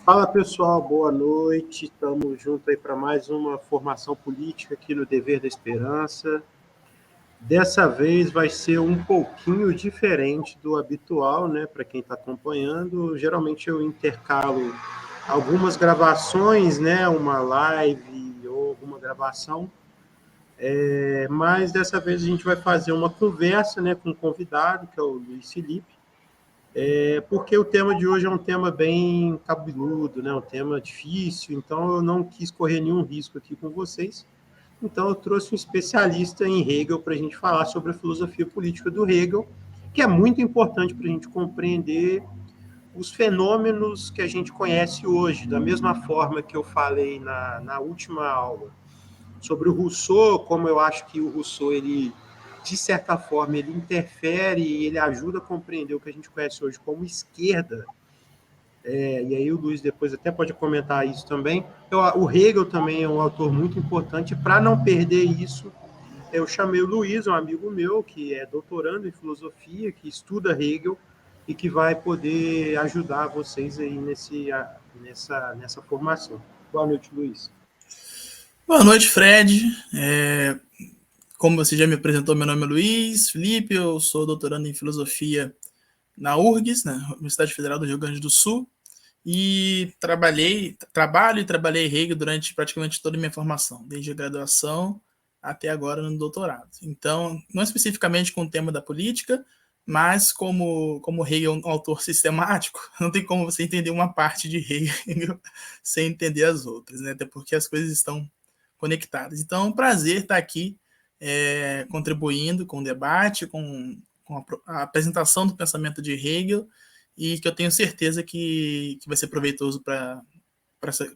Fala pessoal, boa noite. Estamos juntos aí para mais uma formação política aqui no Dever da Esperança. Dessa vez vai ser um pouquinho diferente do habitual, né? Para quem está acompanhando, geralmente eu intercalo algumas gravações, né? Uma live ou alguma gravação. Mas dessa vez a gente vai fazer uma conversa, né? Com um convidado, que é o Luiz Felipe. Porque o tema de hoje é um tema bem cabeludo, né? Um tema difícil, então eu não quis correr nenhum risco aqui com vocês. Então eu trouxe um especialista em Hegel para a gente falar sobre a filosofia política do Hegel, que é muito importante para a gente compreender os fenômenos que a gente conhece hoje, da mesma forma que eu falei na última aula sobre o Rousseau, como eu acho que o Rousseau, ele, de certa forma, ele interfere e ele ajuda a compreender o que a gente conhece hoje como esquerda. E aí o Luiz depois até pode comentar isso também. O Hegel também é um autor muito importante. Para não perder isso, eu chamei o Luiz, um amigo meu, que é doutorando em filosofia, que estuda Hegel e que vai poder ajudar vocês aí nessa formação. Boa noite, Luiz. Boa noite, Fred. Como você já me apresentou, meu nome é Luiz Felipe, eu sou doutorando em filosofia na URGS, na Universidade Federal do Rio Grande do Sul, e trabalho e trabalhei Hegel durante praticamente toda a minha formação, desde a graduação até agora no doutorado. Então, não especificamente com o tema da política, mas como Hegel é um autor sistemático, não tem como você entender uma parte de Hegel sem entender as outras, né? Até porque as coisas estão conectadas. Então, é um prazer estar aqui contribuindo com o debate, com a apresentação do pensamento de Hegel, e que eu tenho certeza que vai ser proveitoso para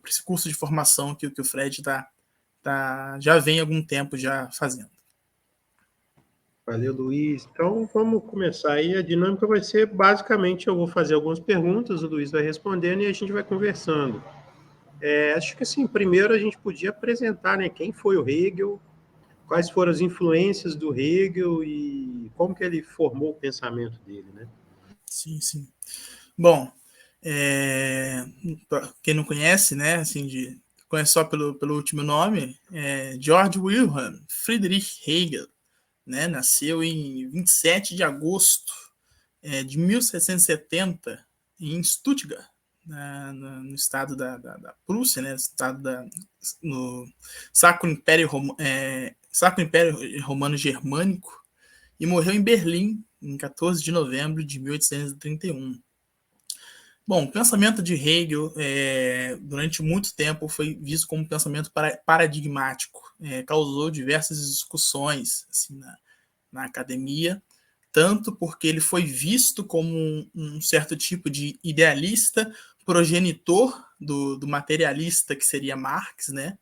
esse curso de formação que o Fred já vem há algum tempo já fazendo. Valeu, Luiz. Então, vamos começar aí. A dinâmica vai ser, basicamente, eu vou fazer algumas perguntas, o Luiz vai respondendo e a gente vai conversando. Acho que, assim, primeiro a gente podia apresentar, né, quem foi o Hegel, quais foram as influências do Hegel e como que ele formou o pensamento dele, né? Sim, sim. Bom, quem não conhece, né, assim, conhece só pelo último nome, Georg Wilhelm Friedrich Hegel, né, nasceu em 27 de agosto de 1770 em Stuttgart, no estado da Prússia, né, no Sacro Império Romano Germânico, e morreu em Berlim em 14 de novembro de 1831. Bom, o pensamento de Hegel, durante muito tempo, foi visto como um pensamento paradigmático. Causou diversas discussões assim, na academia, tanto porque ele foi visto como um certo tipo de idealista, progenitor do materialista que seria Marx, né?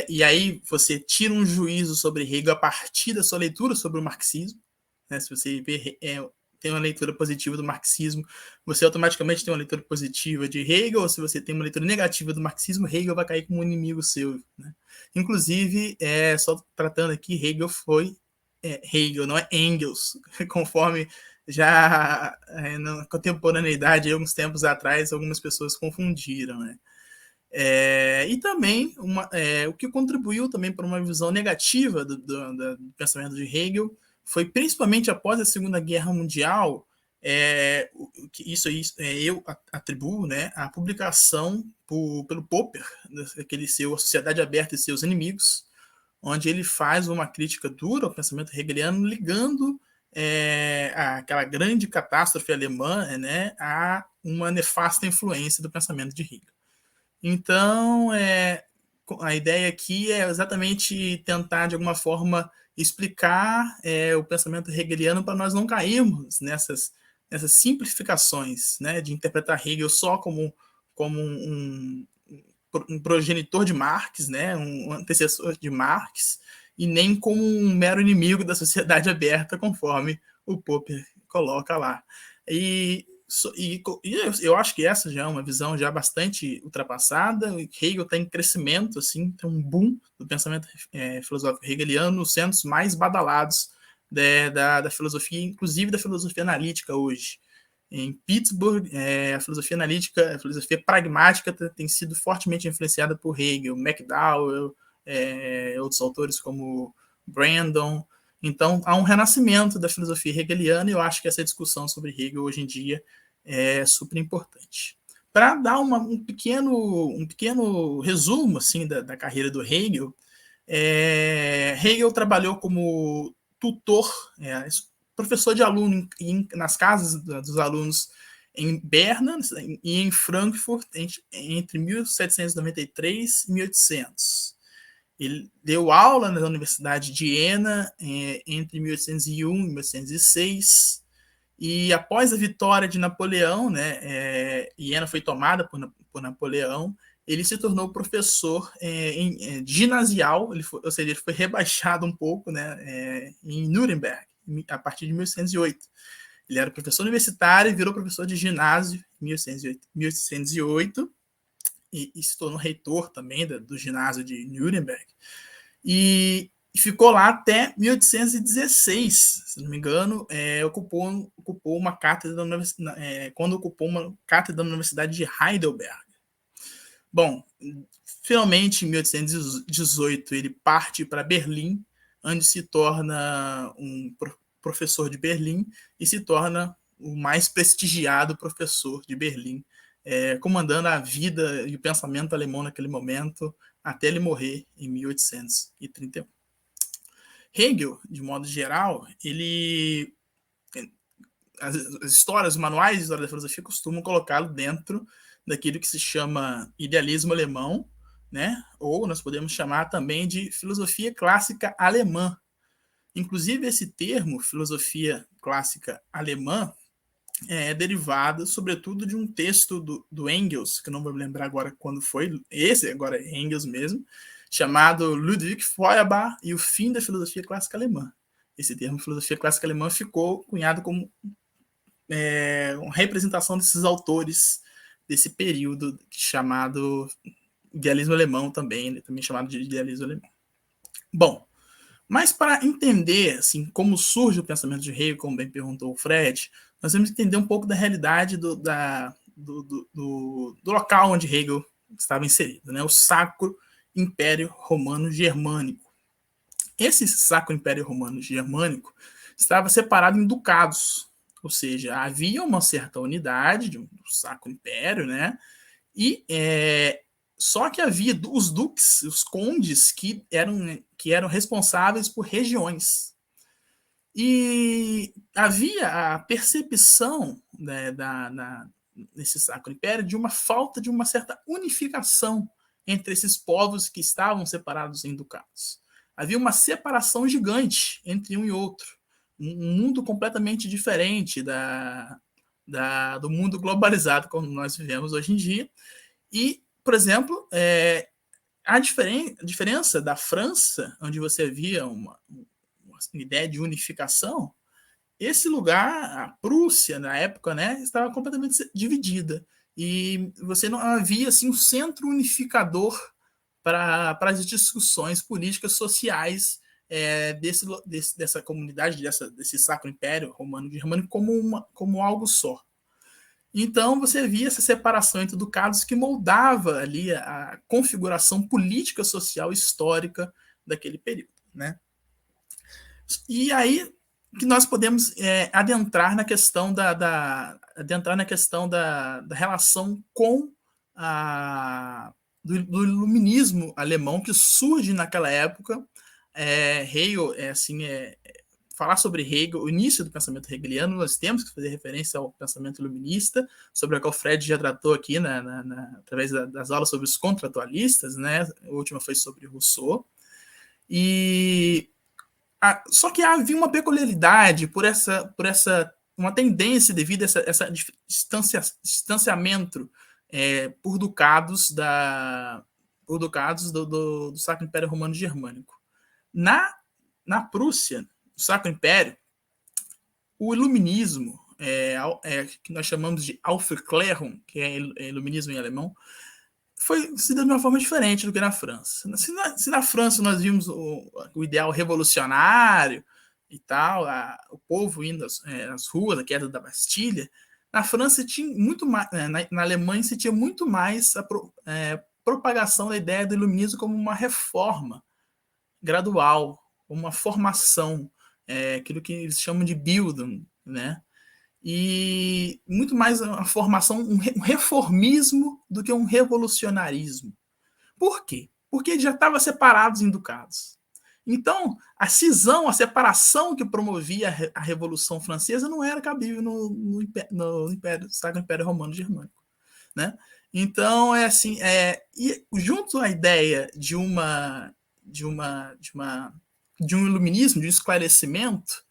E aí você tira um juízo sobre Hegel a partir da sua leitura sobre o marxismo, né? Se você tem uma leitura positiva do marxismo, você automaticamente tem uma leitura positiva de Hegel, ou se você tem uma leitura negativa do marxismo, Hegel vai cair como um inimigo seu, né? Inclusive, só tratando aqui, Hegel foi Hegel, não é Engels, conforme já na contemporaneidade, alguns tempos atrás, algumas pessoas confundiram, né? E também o que contribuiu também para uma visão negativa do pensamento de Hegel foi principalmente após a Segunda Guerra Mundial, eu atribuo, né, a publicação pelo Popper, aquele seu A Sociedade Aberta e Seus Inimigos, onde ele faz uma crítica dura ao pensamento hegeliano, ligando aquela grande catástrofe alemã, né, a uma nefasta influência do pensamento de Hegel. Então, a ideia aqui é exatamente tentar, de alguma forma, explicar o pensamento hegeliano para nós não cairmos nessas simplificações, né, de interpretar Hegel só como um progenitor de Marx, né, um antecessor de Marx, e nem como um mero inimigo da sociedade aberta, conforme o Popper coloca lá. E eu acho que essa já é uma visão já bastante ultrapassada. Hegel está em crescimento, assim, tem um boom do pensamento filosófico hegeliano nos centros mais badalados da filosofia, inclusive da filosofia analítica hoje. em Pittsburgh. A filosofia analítica, a filosofia pragmática tem sido fortemente influenciada por Hegel, McDowell, outros autores como Brandon. Então, há um renascimento da filosofia hegeliana, e eu acho que essa discussão sobre Hegel hoje em dia é super importante. Para dar um pequeno resumo assim, da carreira do Hegel, Hegel trabalhou como tutor, professor de aluno nas casas dos alunos em Berna e em Frankfurt entre 1793 e 1800. Ele deu aula na Universidade de Jena entre 1801 e 1806. E após a vitória de Napoleão, Jena foi tomada por Napoleão, ele se tornou professor ginasial, ou seja, ele foi rebaixado um pouco, em Nuremberg, a partir de 1808. Ele era professor universitário e virou professor de ginásio em 1808 e se tornou reitor também do ginásio de Nuremberg. E ficou lá até 1816, se não me engano, ocupou uma cátedra quando ocupou uma cátedra na Universidade de Heidelberg. Bom, finalmente, em 1818, ele parte para Berlim, onde se torna um professor de Berlim e se torna o mais prestigiado professor de Berlim, comandando a vida e o pensamento alemão naquele momento, até ele morrer em 1831. Hegel, de modo geral, as histórias, os manuais de história da filosofia costumam colocá-lo dentro daquilo que se chama idealismo alemão, ou nós podemos chamar também de filosofia clássica alemã. Inclusive, esse termo, filosofia clássica alemã, é derivado, sobretudo, de um texto do Engels, que eu não vou me lembrar agora quando foi, esse agora é Engels mesmo, chamado Ludwig Feuerbach e o fim da filosofia clássica alemã. Esse termo, filosofia clássica alemã, ficou cunhado como uma representação desses autores desse período chamado idealismo alemão também chamado de idealismo alemão. Bom, mas para entender assim, como surge o pensamento de Hegel, como bem perguntou o Fred, nós temos que entender um pouco da realidade do local onde Hegel estava inserido, o Sacro Império Romano Germânico. Esse Sacro Império Romano Germânico estava separado em ducados, ou seja, havia uma certa unidade do Sacro Império, e só que havia os duques, os condes, que eram responsáveis por regiões. E havia a percepção nesse Sacro Império de uma falta de uma certa unificação entre esses povos que estavam separados em ducados. Havia uma separação gigante entre um e outro, um mundo completamente diferente do mundo globalizado como nós vivemos hoje em dia. E, por exemplo, a diferença da França, onde você havia uma ideia de unificação, esse lugar, a Prússia, na época, estava completamente dividida. E você não havia assim, um centro unificador para as discussões políticas sociais dessa comunidade, desse Sacro Império Romano Germânico como algo só. Então, você via essa separação entre ducados que moldava ali a configuração política, social e histórica daquele período. E aí que nós podemos adentrar na questão da relação com do iluminismo alemão que surge naquela época. Hegel, falar sobre Hegel, o início do pensamento hegeliano, nós temos que fazer referência ao pensamento iluminista, sobre o qual o Fred já tratou aqui através das aulas sobre os contratualistas, A última foi sobre Rousseau. Só que havia uma peculiaridade por uma tendência devido a essa distanciamento por ducados do Sacro Império Romano Germânico. Na Prússia, o Sacro Império, o iluminismo, que nós chamamos de Aufklärung, que é iluminismo em alemão, se deu de uma forma diferente do que na França. Se na França nós vimos o ideal revolucionário e tal, o povo indo às ruas, a queda da Bastilha, Na França tinha muito mais, na Alemanha se tinha muito mais a propagação da ideia do iluminismo como uma reforma gradual, uma formação, aquilo que eles chamam de Bildung, né? E muito mais uma formação, um reformismo do que um revolucionarismo. Por quê? Porque já estavam separados em ducados. Então, a cisão, a separação que promovia a Revolução Francesa não era cabível no Sacro Império Romano Germânico, né? Então, e junto à ideia de um iluminismo, de um esclarecimento,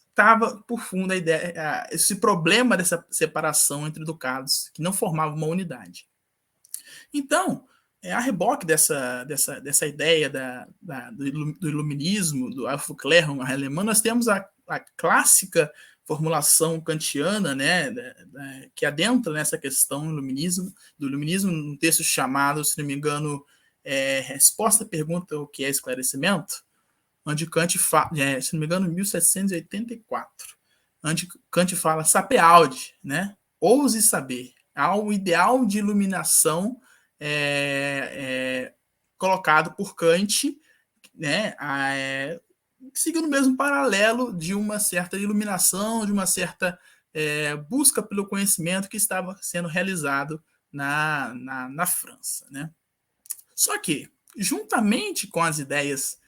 estava por fundo a ideia, esse problema dessa separação entre ducados, que não formava uma unidade. Então, a reboque dessa ideia do iluminismo, do Aufklärung alemã, nós temos a clássica formulação kantiana, né, que adentra nessa questão do iluminismo, num texto chamado, se não me engano, Resposta à Pergunta o que é Esclarecimento, onde Kant fala, se não me engano, 1784, onde Kant fala sape aude, né, ouse saber, há um ideal de iluminação colocado por Kant, né, seguindo o mesmo paralelo de uma certa iluminação, de uma certa busca pelo conhecimento que estava sendo realizado na França, né? Só que, juntamente com as ideias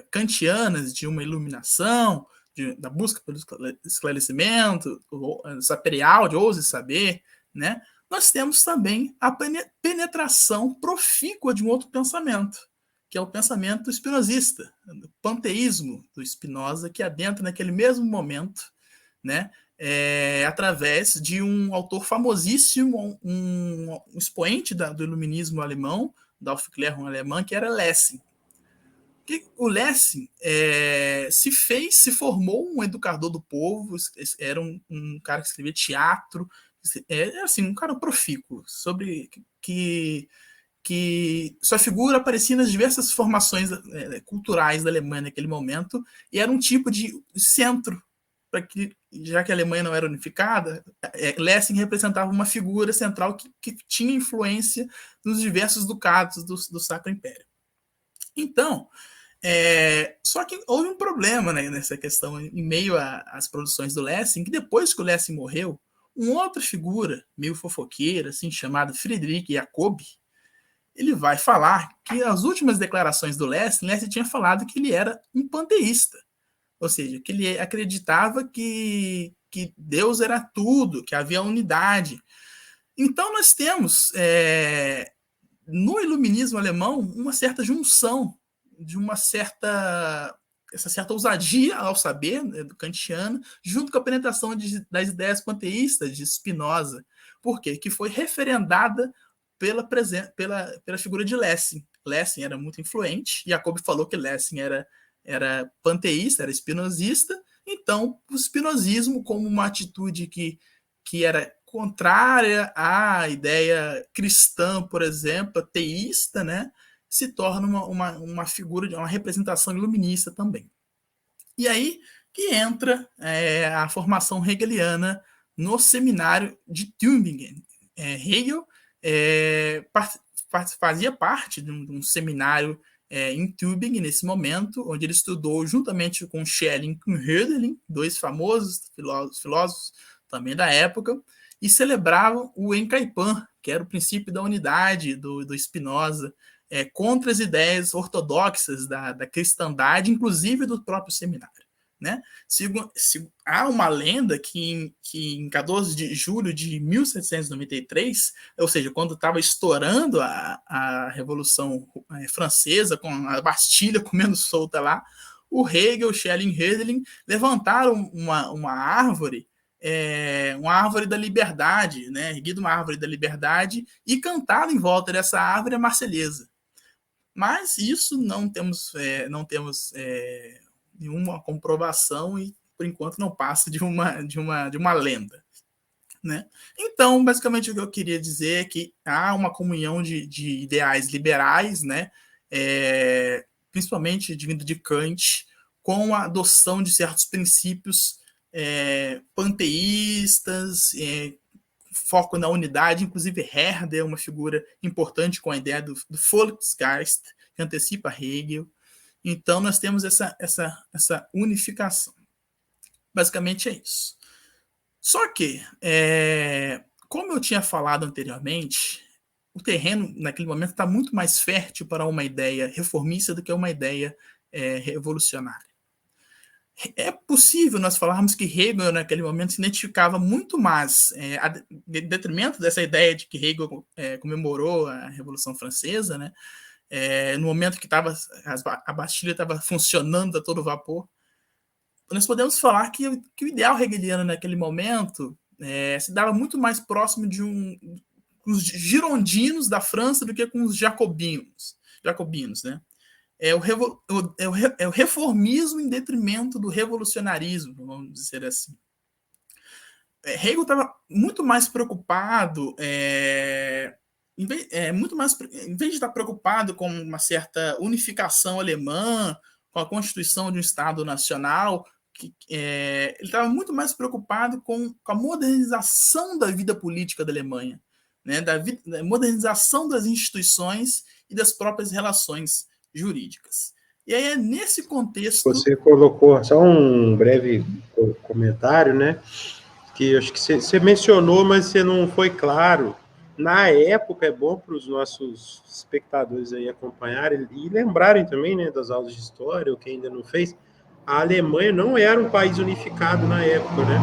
kantianas de uma iluminação, da busca pelo esclarecimento, saperial, de ouse saber, né? Nós temos também a penetração profícua de um outro pensamento, que é o pensamento espinosista, o panteísmo do Spinoza, que adentra naquele mesmo momento, né, através de um autor famosíssimo, um expoente do iluminismo alemão, da Aufklärung alemã, que era Lessing. O Lessing se formou um educador do povo, era um cara que escrevia teatro, assim, um cara profícuo, sobre que sua figura aparecia nas diversas formações culturais da Alemanha naquele momento, e era um tipo de centro, para que, já que a Alemanha não era unificada, Lessing representava uma figura central que tinha influência nos diversos ducados do Sacro Império. Então, só que houve um problema, né, nessa questão, em meio às produções do Lessing, que depois que o Lessing morreu, uma outra figura, meio fofoqueira, assim, chamada Friedrich Jacobi, ele vai falar que as últimas declarações do Lessing tinha falado que ele era um panteísta, ou seja, que ele acreditava que Deus era tudo, que havia unidade. Então nós temos, no iluminismo alemão, uma certa junção de essa certa ousadia ao saber, né, do kantiano, junto com a penetração das ideias panteístas de Spinoza. Por quê? Que foi referendada pela figura de Lessing. Lessing era muito influente, Jacob falou que Lessing era panteísta, era espinosista, então o espinosismo, como uma atitude que era contrária à ideia cristã, por exemplo, teísta, né, se torna uma figura, uma representação iluminista também. E aí que entra a formação hegeliana no seminário de Tübingen. Hegel fazia parte de um seminário em Tübingen, nesse momento, onde ele estudou juntamente com Schelling e com Hölderlin, dois famosos filósofos também da época, e celebravam o Encaipan, que era o princípio da unidade do Spinoza, contra as ideias ortodoxas da cristandade, inclusive do próprio seminário. Né? Há uma lenda que em 14 de julho de 1793, ou seja, quando estava estourando a Revolução Francesa, com a Bastilha comendo solta lá, o Hegel, Schelling e Hölderlin levantaram uma árvore, uma árvore da liberdade, né? Erguido uma árvore da liberdade e cantado em volta dessa árvore a Marselhesa. Mas isso não temos nenhuma comprovação e, por enquanto, não passa de uma lenda. Né? Então, basicamente, o que eu queria dizer é que há uma comunhão de ideais liberais, né? Principalmente vindo de Kant, com a adoção de certos princípios panteístas, foco na unidade, inclusive Herder é uma figura importante com a ideia do Volksgeist, que antecipa Hegel. Então, nós temos essa unificação. Basicamente é isso. Só que, como eu tinha falado anteriormente, o terreno, naquele momento, está muito mais fértil para uma ideia reformista do que uma ideia revolucionária. É possível nós falarmos que Hegel, naquele momento, se identificava muito mais, em detrimento dessa ideia de que Hegel comemorou a Revolução Francesa, né? No momento que a Bastilha estava funcionando a todo vapor. Nós podemos falar que o ideal hegeliano naquele momento se dava muito mais próximo com os girondinos da França do que com os jacobinos, né? É o reformismo em detrimento do revolucionarismo, vamos dizer assim. Hegel estava muito mais preocupado, em vez de estar preocupado com uma certa unificação alemã, com a constituição de um Estado nacional, ele estava muito mais preocupado com a modernização da vida política da Alemanha, né, da modernização das instituições e das próprias relações jurídicas. E aí é nesse contexto... Você colocou só um breve comentário, né? Que acho que você mencionou, mas você não foi claro. Na época, é bom para os nossos espectadores aí acompanharem e lembrarem também, né, das aulas de história, ou quem ainda não fez, a Alemanha não era um país unificado na época, né?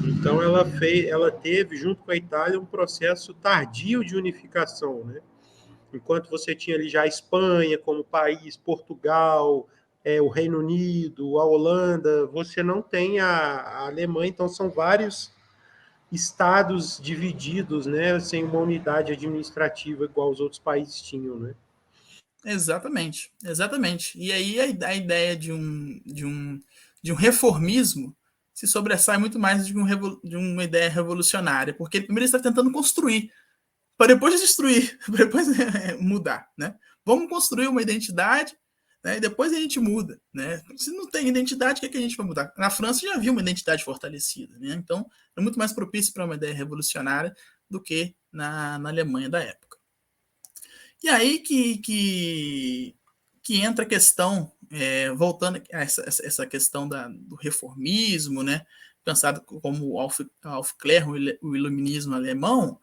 Então ela teve, junto com a Itália, um processo tardio de unificação, né? Enquanto você tinha ali já a Espanha como país, Portugal, o Reino Unido, a Holanda, você não tem a Alemanha, então são vários estados divididos, né, sem uma unidade administrativa igual os outros países tinham, né? Exatamente. E aí a ideia de um reformismo se sobressai muito mais de uma ideia revolucionária, porque primeiro ele está tentando construir, para depois destruir, para depois mudar, né? Vamos construir uma identidade, né, e depois a gente muda, né? Se não tem identidade, o que a gente vai mudar? Na França já havia uma identidade fortalecida, né? Então é muito mais propício para uma ideia revolucionária do que na Alemanha da época. E aí que entra a questão, voltando a essa questão do reformismo, né, pensado como Aufklärung, o iluminismo alemão,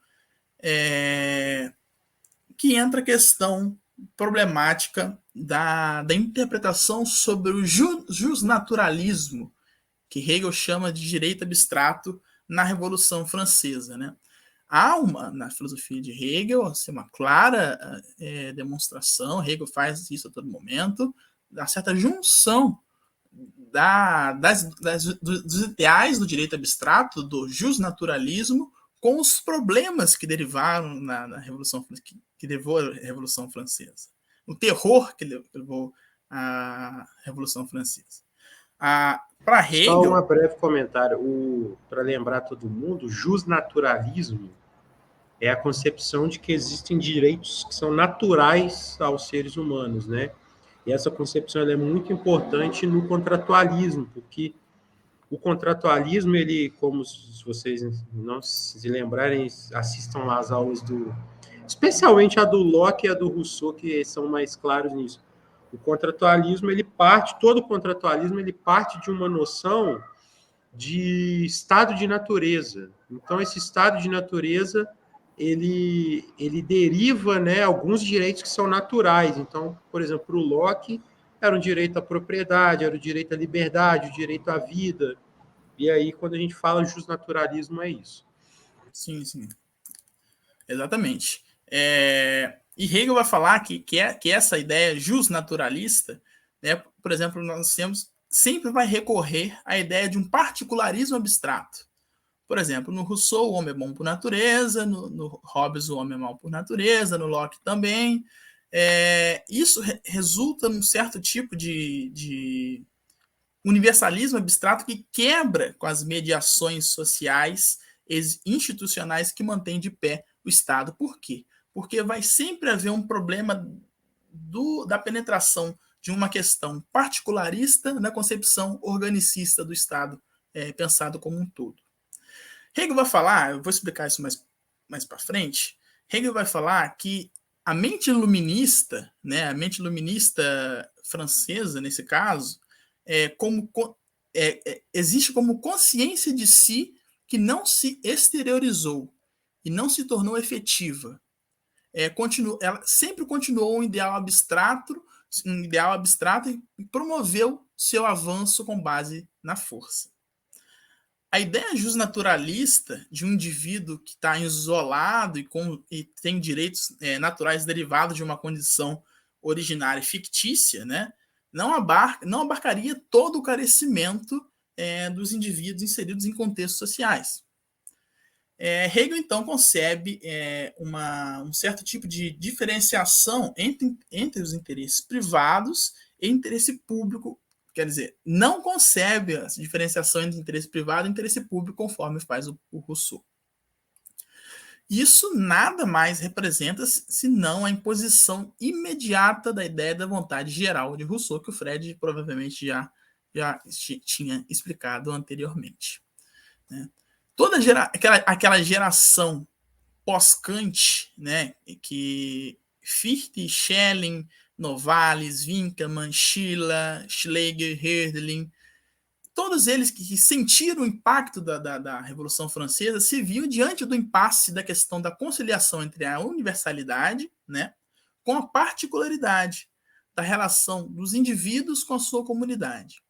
que entra a questão problemática da interpretação sobre o justnaturalismo, que Hegel chama de direito abstrato na Revolução Francesa, né? Há na filosofia de Hegel assim, uma clara demonstração, Hegel faz isso a todo momento, da certa junção dos ideais do direito abstrato, do justnaturalismo, com os problemas que derivaram na Revolução, que levou à Revolução Francesa. O terror que levou à Revolução Francesa. Para Hegel... Só um breve comentário. Para lembrar todo mundo, o justnaturalismo é a concepção de que existem direitos que são naturais aos seres humanos, né? E essa concepção ela é muito importante no contratualismo, porque o contratualismo, ele, como se vocês não se lembrarem, assistam lá as aulas especialmente a do Locke e a do Rousseau, que são mais claros nisso. O contratualismo, todo contratualismo, ele parte de uma noção de estado de natureza. Então, esse estado de natureza, ele deriva, né, alguns direitos que são naturais. Então, por exemplo, para o Locke, era o direito à propriedade, era o direito à liberdade, o direito à vida. E aí, quando a gente fala justnaturalismo, é isso. Sim. Exatamente. E Hegel vai falar que essa ideia justnaturalista, né, por exemplo, nós sempre vai recorrer à ideia de um particularismo abstrato. Por exemplo, no Rousseau, o homem é bom por natureza, no Hobbes, o homem é mau por natureza, no Locke também. Isso resulta num certo tipo de universalismo abstrato que quebra com as mediações sociais e institucionais que mantêm de pé o Estado. Por quê? Porque vai sempre haver um problema da penetração de uma questão particularista na concepção organicista do Estado pensado como um todo. Hegel vai falar, eu vou explicar isso mais para frente, Hegel vai falar que a mente iluminista, né, a mente iluminista francesa, nesse caso, existe como consciência de si que não se exteriorizou e não se tornou efetiva. Ela sempre continuou um ideal abstrato e promoveu seu avanço com base na força. A ideia justnaturalista de um indivíduo que está isolado e tem direitos naturais derivados de uma condição originária fictícia, né, não abarcaria todo o carecimento dos indivíduos inseridos em contextos sociais. Hegel, então, concebe um certo tipo de diferenciação entre os interesses privados e interesse público. Quer dizer, não concebe a diferenciação entre interesse privado e interesse público, conforme faz o Rousseau. Isso nada mais representa senão a imposição imediata da ideia da vontade geral de Rousseau, que o Fred provavelmente já tinha explicado anteriormente. Né? Toda aquela geração pós-Kant, né, que Fichte, Schelling, Novalis, Winckelmann, Schiller, Schlegel, Hölderlin, todos eles que sentiram o impacto da Revolução Francesa se viam diante do impasse da questão da conciliação entre a universalidade, né, com a particularidade da relação dos indivíduos com a sua comunidade.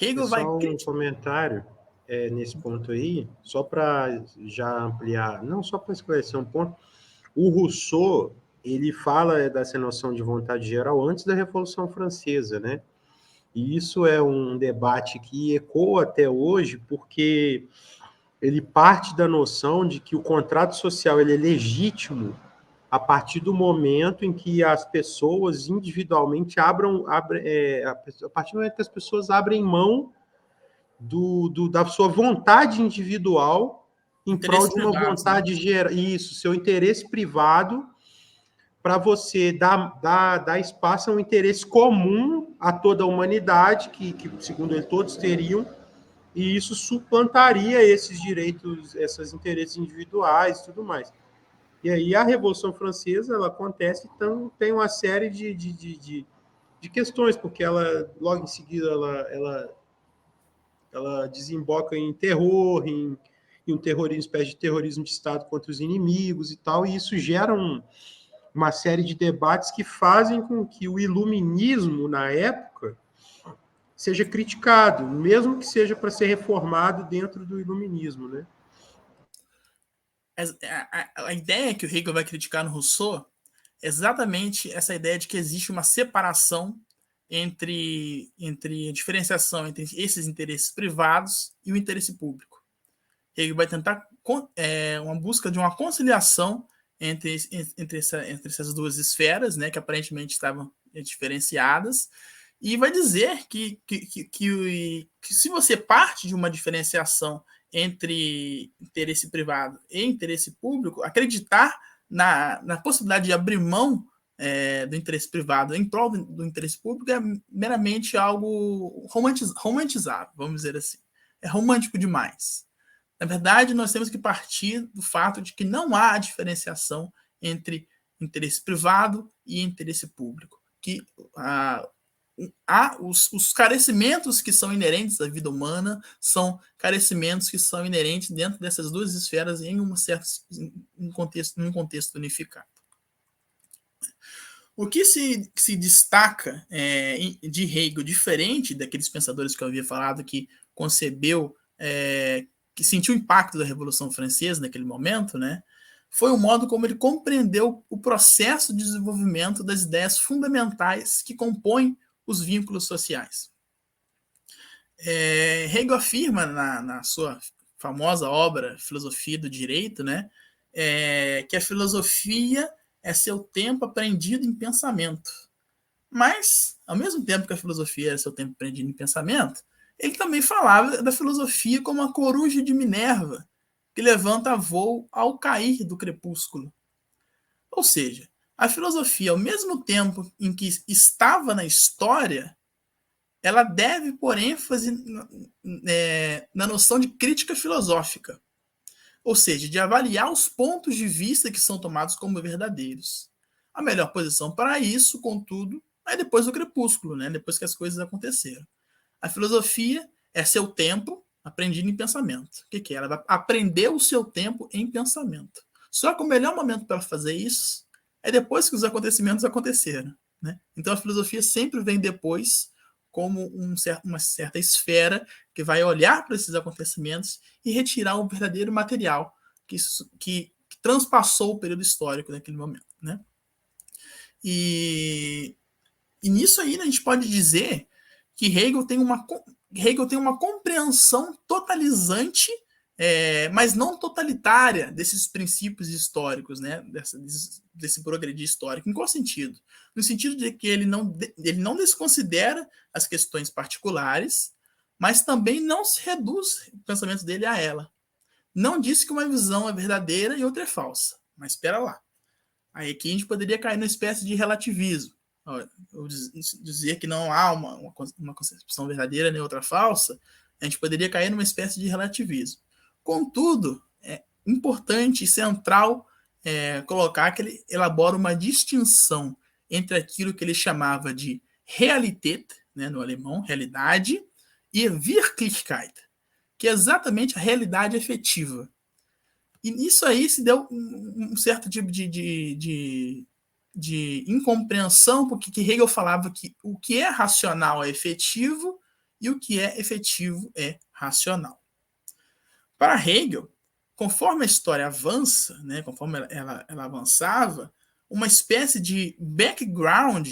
Hegel vai criticar... um comentário nesse ponto aí, só para já ampliar, não só para esclarecer um ponto, o Rousseau, ele fala dessa noção de vontade geral antes da Revolução Francesa, né? E isso é um debate que ecoa até hoje, porque ele parte da noção de que o contrato social ele é legítimo a partir do momento em que as pessoas individualmente a partir do momento que as pessoas abrem mão da sua vontade individual em prol de uma vontade geral. Isso, seu interesse privado, para você dar espaço a um interesse comum a toda a humanidade, que segundo ele, todos teriam, e isso suplantaria esses direitos, esses interesses individuais e tudo mais. E aí a Revolução Francesa, ela acontece, então tem uma série de questões, porque ela, logo em seguida, ela desemboca em terror, em um terrorismo, espécie de terrorismo de Estado contra os inimigos e tal, e isso gera uma série de debates que fazem com que o iluminismo, na época, seja criticado, mesmo que seja para ser reformado dentro do iluminismo, né? A ideia que o Hegel vai criticar no Rousseau é exatamente essa ideia de que existe uma separação entre a diferenciação entre esses interesses privados e o interesse público. Hegel vai tentar uma busca de uma conciliação entre essas duas esferas, né, que aparentemente estavam diferenciadas, e vai dizer que se você parte de uma diferenciação entre interesse privado e interesse público, acreditar na possibilidade de abrir mão do interesse privado em prol do interesse público é meramente algo romantizado, vamos dizer assim. É romântico demais. Na verdade, nós temos que partir do fato de que não há diferenciação entre interesse privado e interesse público. Que há os carecimentos que são inerentes à vida humana são carecimentos que são inerentes dentro dessas duas esferas em um contexto unificado. O que se destaca de Hegel, diferente daqueles pensadores que eu havia falado, que concebeu, que sentiu o impacto da Revolução Francesa naquele momento, né, foi o modo como ele compreendeu o processo de desenvolvimento das ideias fundamentais que compõem os vínculos sociais. Hegel afirma na sua famosa obra Filosofia do Direito, né, que a filosofia é seu tempo aprendido em pensamento. Mas, ao mesmo tempo que a filosofia é seu tempo aprendido em pensamento, ele também falava da filosofia como a coruja de Minerva, que levanta voo ao cair do crepúsculo. Ou seja, a filosofia, ao mesmo tempo em que estava na história, ela deve pôr ênfase na noção de crítica filosófica, ou seja, de avaliar os pontos de vista que são tomados como verdadeiros. A melhor posição para isso, contudo, é depois do crepúsculo, né? Depois que as coisas aconteceram. A filosofia é seu tempo aprendido em pensamento. O que é? Ela vai aprender o seu tempo em pensamento. Só que o melhor momento para fazer isso é depois que os acontecimentos aconteceram, né? Então a filosofia sempre vem depois, como uma certa esfera que vai olhar para esses acontecimentos e retirar o verdadeiro material que transpassou o período histórico naquele momento, né? E nisso aí a gente pode dizer que Hegel tem uma compreensão totalizante, mas não totalitária desses princípios históricos, né? Desse progredir histórico. Em qual sentido? No sentido de que ele não desconsidera as questões particulares, mas também não se reduz o pensamento dele a ela. Não diz que uma visão é verdadeira e outra é falsa. Mas espera lá. Aí aqui a gente poderia cair numa espécie de relativismo. Eu dizer que não há uma concepção verdadeira nem outra falsa, a gente poderia cair numa espécie de relativismo. Contudo, é importante e central colocar que ele elabora uma distinção entre aquilo que ele chamava de Realität, né, no alemão, realidade, e Wirklichkeit, que é exatamente a realidade efetiva. E nisso aí se deu um certo tipo de incompreensão, porque Hegel falava que o que é racional é efetivo e o que é efetivo é racional. Para Hegel, conforme a história avança, né, conforme ela avançava, uma espécie de background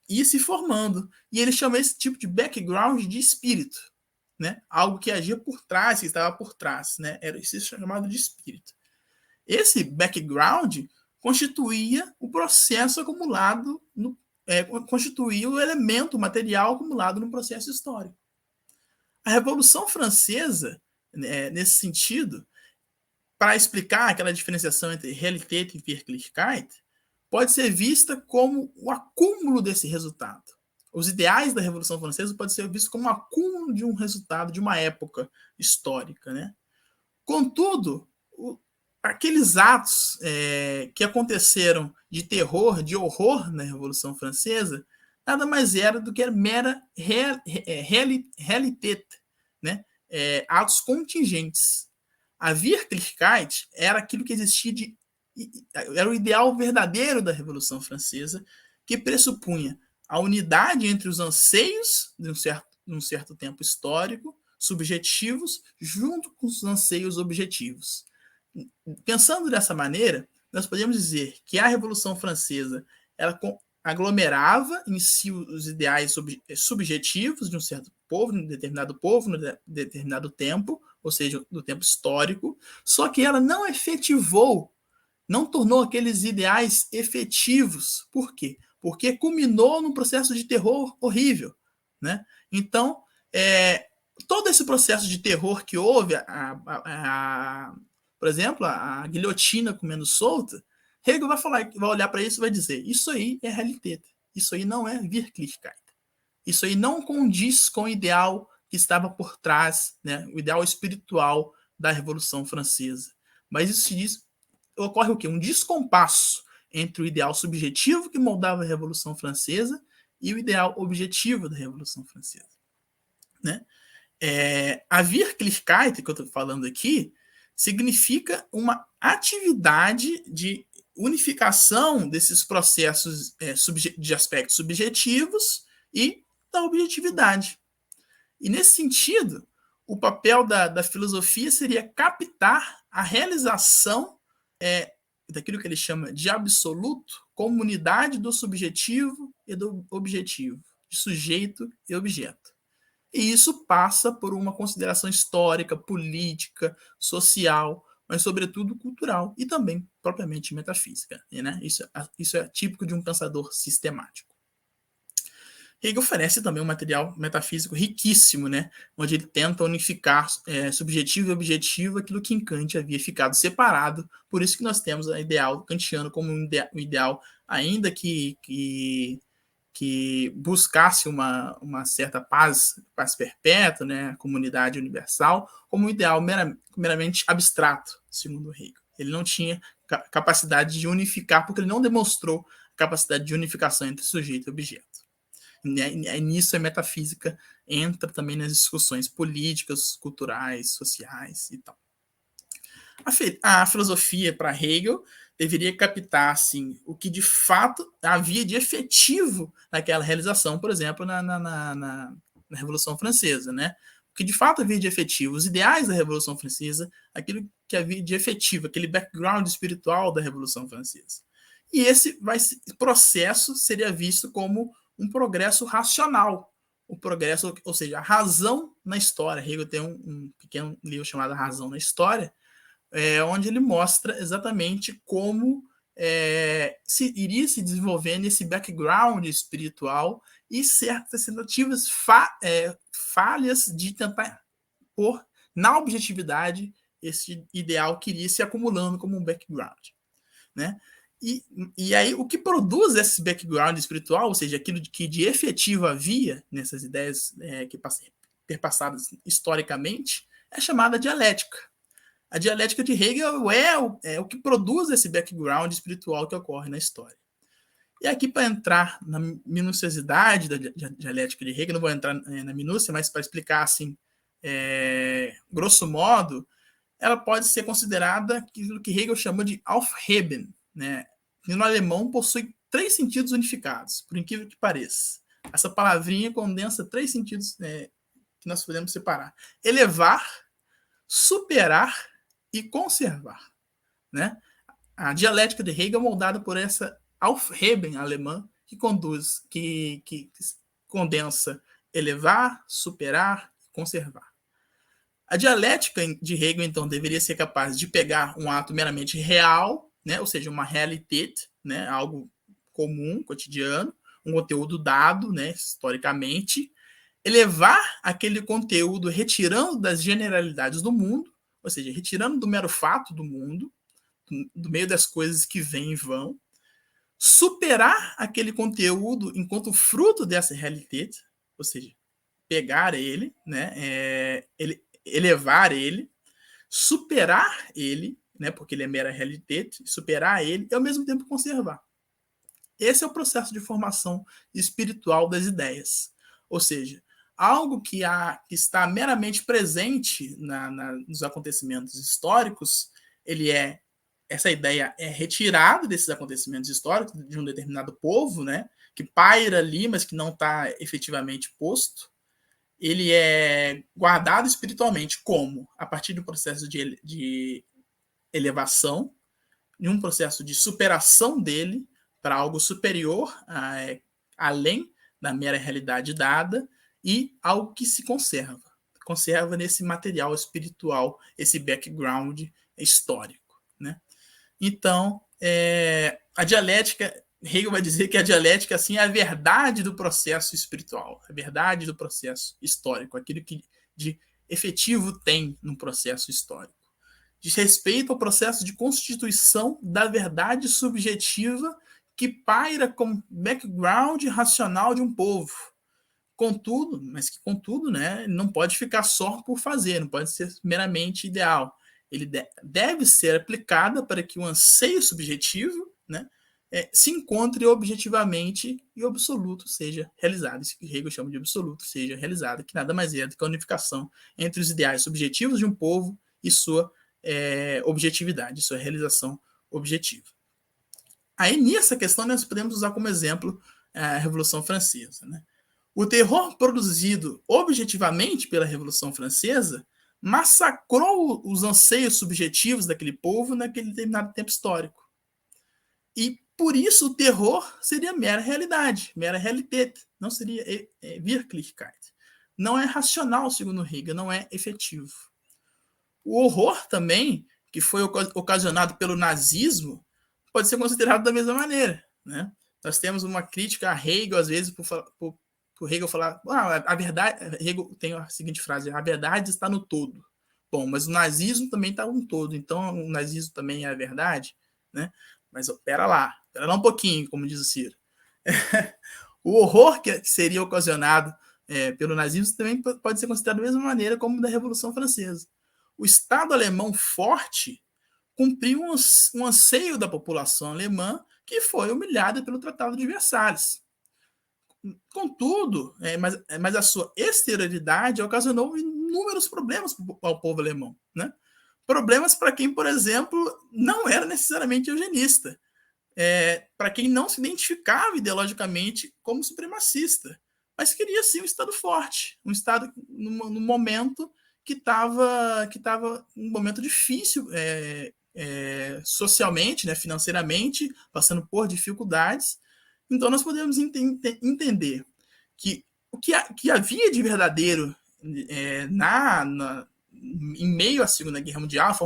ia se formando. E ele chama esse tipo de background de espírito, né? Algo que agia por trás, que estava por trás, né? Era isso chamado de espírito. Esse background constituía o processo acumulado, constituía o elemento material acumulado no processo histórico. A Revolução Francesa, nesse sentido, para explicar aquela diferenciação entre Realität e Wirklichkeit, pode ser vista como o acúmulo desse resultado. Os ideais da Revolução Francesa podem ser vistos como um acúmulo de um resultado de uma época histórica, né? Contudo, aqueles atos que aconteceram de terror, de horror na Revolução Francesa, nada mais era do que a mera Realität, né? Atos contingentes. A Wirklichkeit era aquilo que existia era o ideal verdadeiro da Revolução Francesa, que pressupunha a unidade entre os anseios de um certo tempo histórico, subjetivos, junto com os anseios objetivos. Pensando dessa maneira, nós podemos dizer que a Revolução Francesa ela aglomerava em si os ideais subjetivos de um certo povo, de um determinado tempo, ou seja, do tempo histórico, só que ela não efetivou, não tornou aqueles ideais efetivos. Por quê? Porque culminou num processo de terror horrível, né? Então, todo esse processo de terror que houve, por exemplo, a guilhotina comendo solta, Hegel vai olhar para isso e vai dizer: isso aí é Realität, isso aí não é Wirklichkeit, isso aí não condiz com o ideal que estava por trás, né, o ideal espiritual da Revolução Francesa. Mas isso se diz, ocorre o quê? Um descompasso entre o ideal subjetivo que moldava a Revolução Francesa e o ideal objetivo da Revolução Francesa, né? A Wirklichkeit, que eu estou falando aqui, significa uma atividade de unificação desses processos de aspectos subjetivos e da objetividade. E nesse sentido, o papel da filosofia seria captar a realização daquilo que ele chama de absoluto como unidade do subjetivo e do objetivo, de sujeito e objeto. E isso passa por uma consideração histórica, política, social, mas sobretudo cultural e também propriamente metafísica, né? Isso é típico de um pensador sistemático. Hegel oferece também um material metafísico riquíssimo, né? Onde ele tenta unificar subjetivo e objetivo, aquilo que em Kant havia ficado separado. Por isso que nós temos o ideal kantiano como um ideal ainda que que buscasse uma certa paz perpétua, né, comunidade universal, como um ideal meramente abstrato, segundo Hegel. Ele não tinha capacidade de unificar, porque ele não demonstrou capacidade de unificação entre sujeito e objeto. E nisso a metafísica entra também nas discussões políticas, culturais, sociais e tal. A filosofia para Hegel deveria captar assim, o que de fato havia de efetivo naquela realização, por exemplo, na Revolução Francesa, né? O que de fato havia de efetivo, os ideais da Revolução Francesa, aquilo que havia de efetivo, aquele background espiritual da Revolução Francesa. E esse processo seria visto como um progresso racional, o progresso, ou seja, a razão na história. Hegel tem um pequeno livro chamado Razão na História, onde ele mostra exatamente como iria se desenvolvendo esse background espiritual e certas tentativas falhas de tentar pôr na objetividade esse ideal que iria se acumulando como um background, né? E aí o que produz esse background espiritual, ou seja, aquilo que de efetivo havia nessas ideias que perpassadas historicamente, é chamada dialética. A dialética de Hegel é o que produz esse background espiritual que ocorre na história. E aqui, para entrar na minuciosidade da dialética de Hegel, não vou entrar na minúcia, mas para explicar assim, grosso modo, ela pode ser considerada aquilo que Hegel chamou de Aufheben, né? Que no alemão possui 3 sentidos unificados, por incrível que pareça. Essa palavrinha condensa 3 sentidos que nós podemos separar: elevar, superar e conservar, né? A dialética de Hegel é moldada por essa Aufheben alemã que condensa elevar, superar e conservar. A dialética de Hegel, então, deveria ser capaz de pegar um ato meramente real, né? Ou seja, uma Realität, né? Algo comum, cotidiano, um conteúdo dado, né? Historicamente, elevar aquele conteúdo retirando das generalidades do mundo, ou seja, retirando do mero fato do mundo, do meio das coisas que vêm e vão, superar aquele conteúdo enquanto fruto dessa Realität, ou seja, pegar ele, né? Elevar ele, superar ele, né, porque ele é mera Realität, superar ele e ao mesmo tempo conservar. Esse é o processo de formação espiritual das ideias. Ou seja, algo que está meramente presente nos acontecimentos históricos, essa ideia é retirada desses acontecimentos históricos de um determinado povo, né, que paira ali, mas que não está efetivamente posto. Ele é guardado espiritualmente como? A partir do processo de elevação, de um processo de superação dele para algo superior, além da mera realidade dada, e algo que se conserva nesse material espiritual, esse background histórico, né? Então, a dialética, Hegel vai dizer que a dialética assim, é a verdade do processo espiritual, a verdade do processo histórico, aquilo que de efetivo tem no processo histórico. Diz respeito ao processo de constituição da verdade subjetiva que paira como background racional de um povo. Contudo, né, não pode ficar só por fazer, não pode ser meramente ideal. Ele deve ser aplicada para que o anseio subjetivo, né, se encontre objetivamente e o absoluto seja realizado. Isso que Hegel chama de absoluto seja realizado, que nada mais é do que a unificação entre os ideais subjetivos de um povo e sua objetividade, sua realização objetiva. Aí, nessa questão, nós podemos usar como exemplo a Revolução Francesa, né? O terror produzido objetivamente pela Revolução Francesa massacrou os anseios subjetivos daquele povo naquele determinado tempo histórico. E, por isso, o terror seria mera realidade, mera Realität, não seria Wirklichkeit. Não é racional, segundo Hegel, não é efetivo. O horror também, que foi ocasionado pelo nazismo, pode ser considerado da mesma maneira, né? Nós temos uma crítica a Hegel, às vezes, por Hegel falar, a verdade, Hegel tem a seguinte frase: a verdade está no todo. Bom, mas o nazismo também está no todo, então o nazismo também é a verdade, né? Mas espera lá um pouquinho, como diz o Ciro. O horror que seria ocasionado pelo nazismo também pode ser considerado da mesma maneira como da Revolução Francesa. O Estado alemão forte cumpriu um anseio da população alemã que foi humilhada pelo Tratado de Versalhes. Contudo, mas a sua exterioridade ocasionou inúmeros problemas ao povo alemão, né? Problemas para quem, por exemplo, não era necessariamente eugenista, para quem não se identificava ideologicamente como supremacista, mas queria sim um Estado forte, um Estado no momento que estava um momento difícil socialmente, né, financeiramente, passando por dificuldades. Então nós podemos entender que o que havia de verdadeiro em meio à Segunda Guerra Mundial,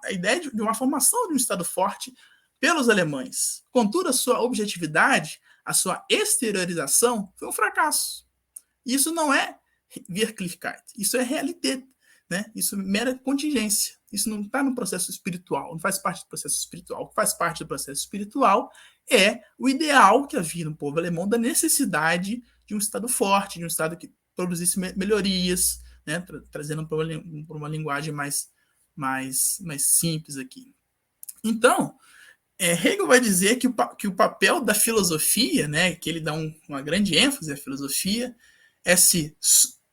a ideia de uma formação de um Estado forte pelos alemães. Contudo, a sua objetividade, a sua exteriorização foi um fracasso. Isso não é Wirklichkeit, isso é Realität, né? Isso é mera contingência. Isso não está no processo espiritual, não faz parte do processo espiritual. O que faz parte do processo espiritual é o ideal que havia no povo alemão da necessidade de um Estado forte, de um Estado que produzisse melhorias, né? Trazendo para uma linguagem mais simples aqui. Então, Hegel vai dizer que o papel da filosofia, né, que ele dá uma grande ênfase à filosofia, é se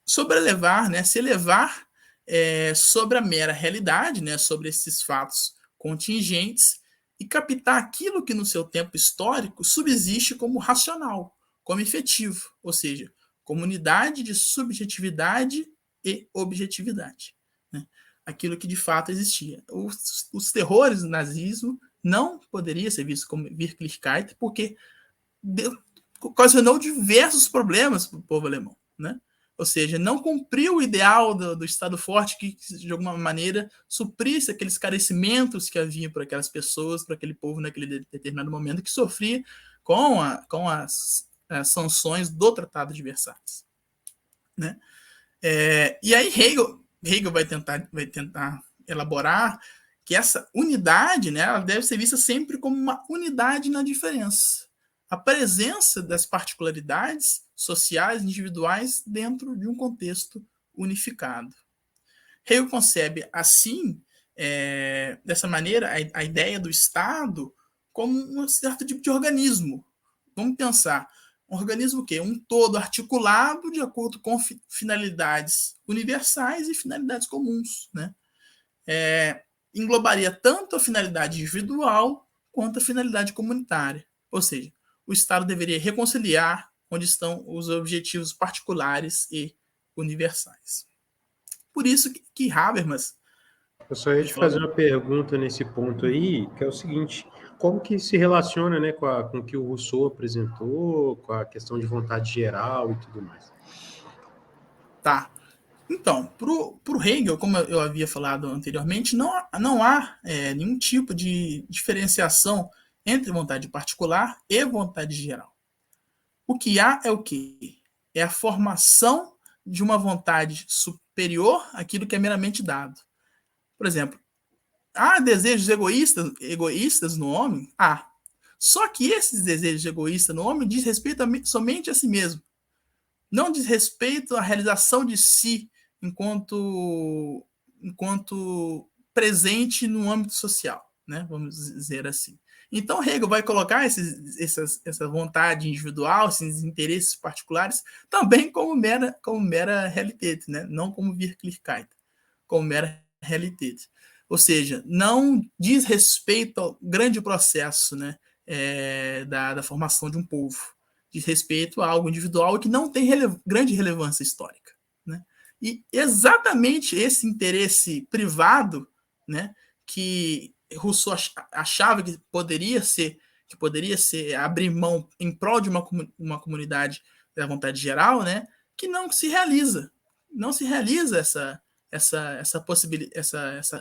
sobrelevar, né, se elevar sobre a mera realidade, né, sobre esses fatos contingentes, e captar aquilo que no seu tempo histórico subsiste como racional, como efetivo, ou seja, comunidade de subjetividade e objetividade, né? Aquilo que de fato existia. Os terrores do nazismo não poderia ser visto como Wirklichkeit, porque ocasionou diversos problemas para o povo alemão, né? Ou seja, não cumpriu o ideal do Estado forte que, de alguma maneira, suprisse aqueles carecimentos que havia para aquelas pessoas, para aquele povo naquele determinado momento, que sofria com as sanções do Tratado de Versalhes, né? E aí Hegel vai tentar elaborar que essa unidade, né, ela deve ser vista sempre como uma unidade na diferença. A presença das particularidades sociais individuais dentro de um contexto unificado. Hegel concebe, assim, dessa maneira, a ideia do Estado como um certo tipo de organismo. Vamos pensar, um organismo o quê? Um todo articulado de acordo com finalidades universais e finalidades comuns, né? Englobaria tanto a finalidade individual quanto a finalidade comunitária. Ou seja, o Estado deveria reconciliar onde estão os objetivos particulares e universais. Por isso que Habermas... Eu só ia te fazer uma pergunta nesse ponto aí, que é o seguinte: como que se relaciona, né, com o que o Rousseau apresentou, com a questão de vontade geral e tudo mais? Tá. Então, para o Hegel, como eu havia falado anteriormente, não há nenhum tipo de diferenciação entre vontade particular e vontade geral. O que há é o quê? É a formação de uma vontade superior àquilo que é meramente dado. Por exemplo, há desejos egoístas no homem? Há. Só que esses desejos egoístas no homem diz respeito somente a si mesmo. Não diz respeito à realização de si enquanto presente no âmbito social, né? Vamos dizer assim. Então, Hegel vai colocar essa vontade individual, esses interesses particulares, também como mera Realität, né? Não como Wirklichkeit, como mera Realität. Ou seja, não diz respeito ao grande processo, né? Da formação de um povo. Diz respeito a algo individual que não tem grande relevância histórica, né? E exatamente esse interesse privado, né, que Rousseau achava que poderia ser abrir mão em prol de uma comunidade da vontade geral, né, que não se realiza essa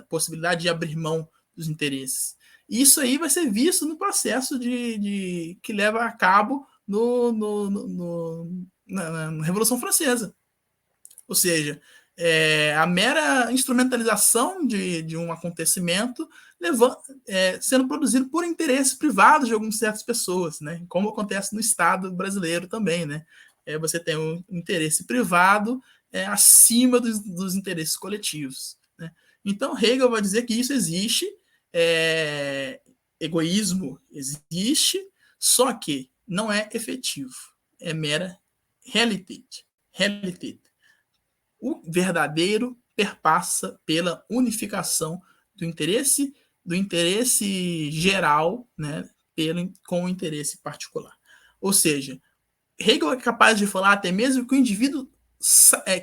possibilidade de abrir mão dos interesses. E isso aí vai ser visto no processo que leva a cabo na Revolução Francesa. Ou seja, a mera instrumentalização de um acontecimento sendo produzido por interesses privados de algumas certas pessoas, né? Como acontece no Estado brasileiro também, né? Você tem um interesse privado acima dos interesses coletivos, né? Então, Hegel vai dizer que isso existe, egoísmo existe, só que não é efetivo, é mera realidade. O verdadeiro perpassa pela unificação do interesse geral, né, com o interesse particular. Ou seja, Hegel é capaz de falar até mesmo que o indivíduo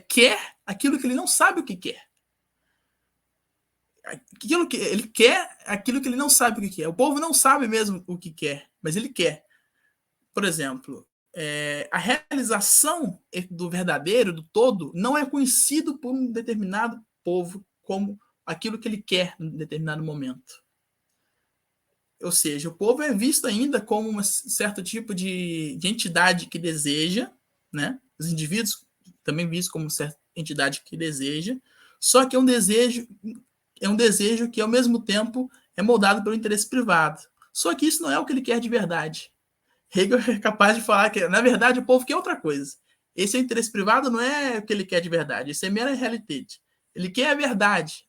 quer aquilo que ele não sabe o que quer. Aquilo que ele quer, aquilo que ele não sabe o que quer. O povo não sabe mesmo o que quer, mas ele quer. Por exemplo, a realização do verdadeiro, do todo, não é conhecido por um determinado povo como aquilo que ele quer em determinado momento. Ou seja, o povo é visto ainda como um certo tipo de entidade que deseja, né? Os indivíduos também vistos como certa entidade que deseja, só que é um desejo que ao mesmo tempo é moldado pelo interesse privado. Só que isso não é o que ele quer de verdade. Hegel é capaz de falar que, na verdade, o povo quer outra coisa. Esse interesse privado não é o que ele quer de verdade, isso é mera realidade. Ele quer a verdade,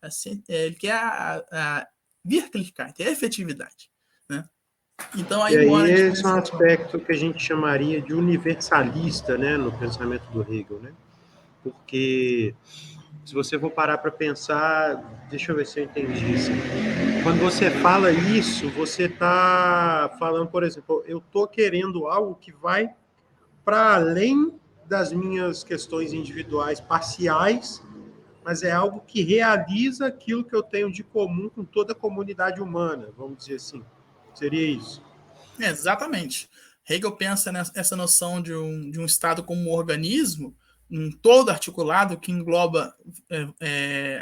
ele quer a Wirklichkeit, a efetividade. Né? Então, aí E aí mora a esse é um diferença. aspecto que a gente chamaria de universalista, né, no pensamento do Hegel, né? Porque se você for parar para pensar, deixa eu ver se eu entendi isso. Quando você fala isso, você está falando, por exemplo, eu estou querendo algo que vai para além das minhas questões individuais parciais, mas é algo que realiza aquilo que eu tenho de comum com toda a comunidade humana, vamos dizer assim. Seria isso. Exatamente. Hegel pensa nessa noção de um Estado como um organismo, um todo articulado que engloba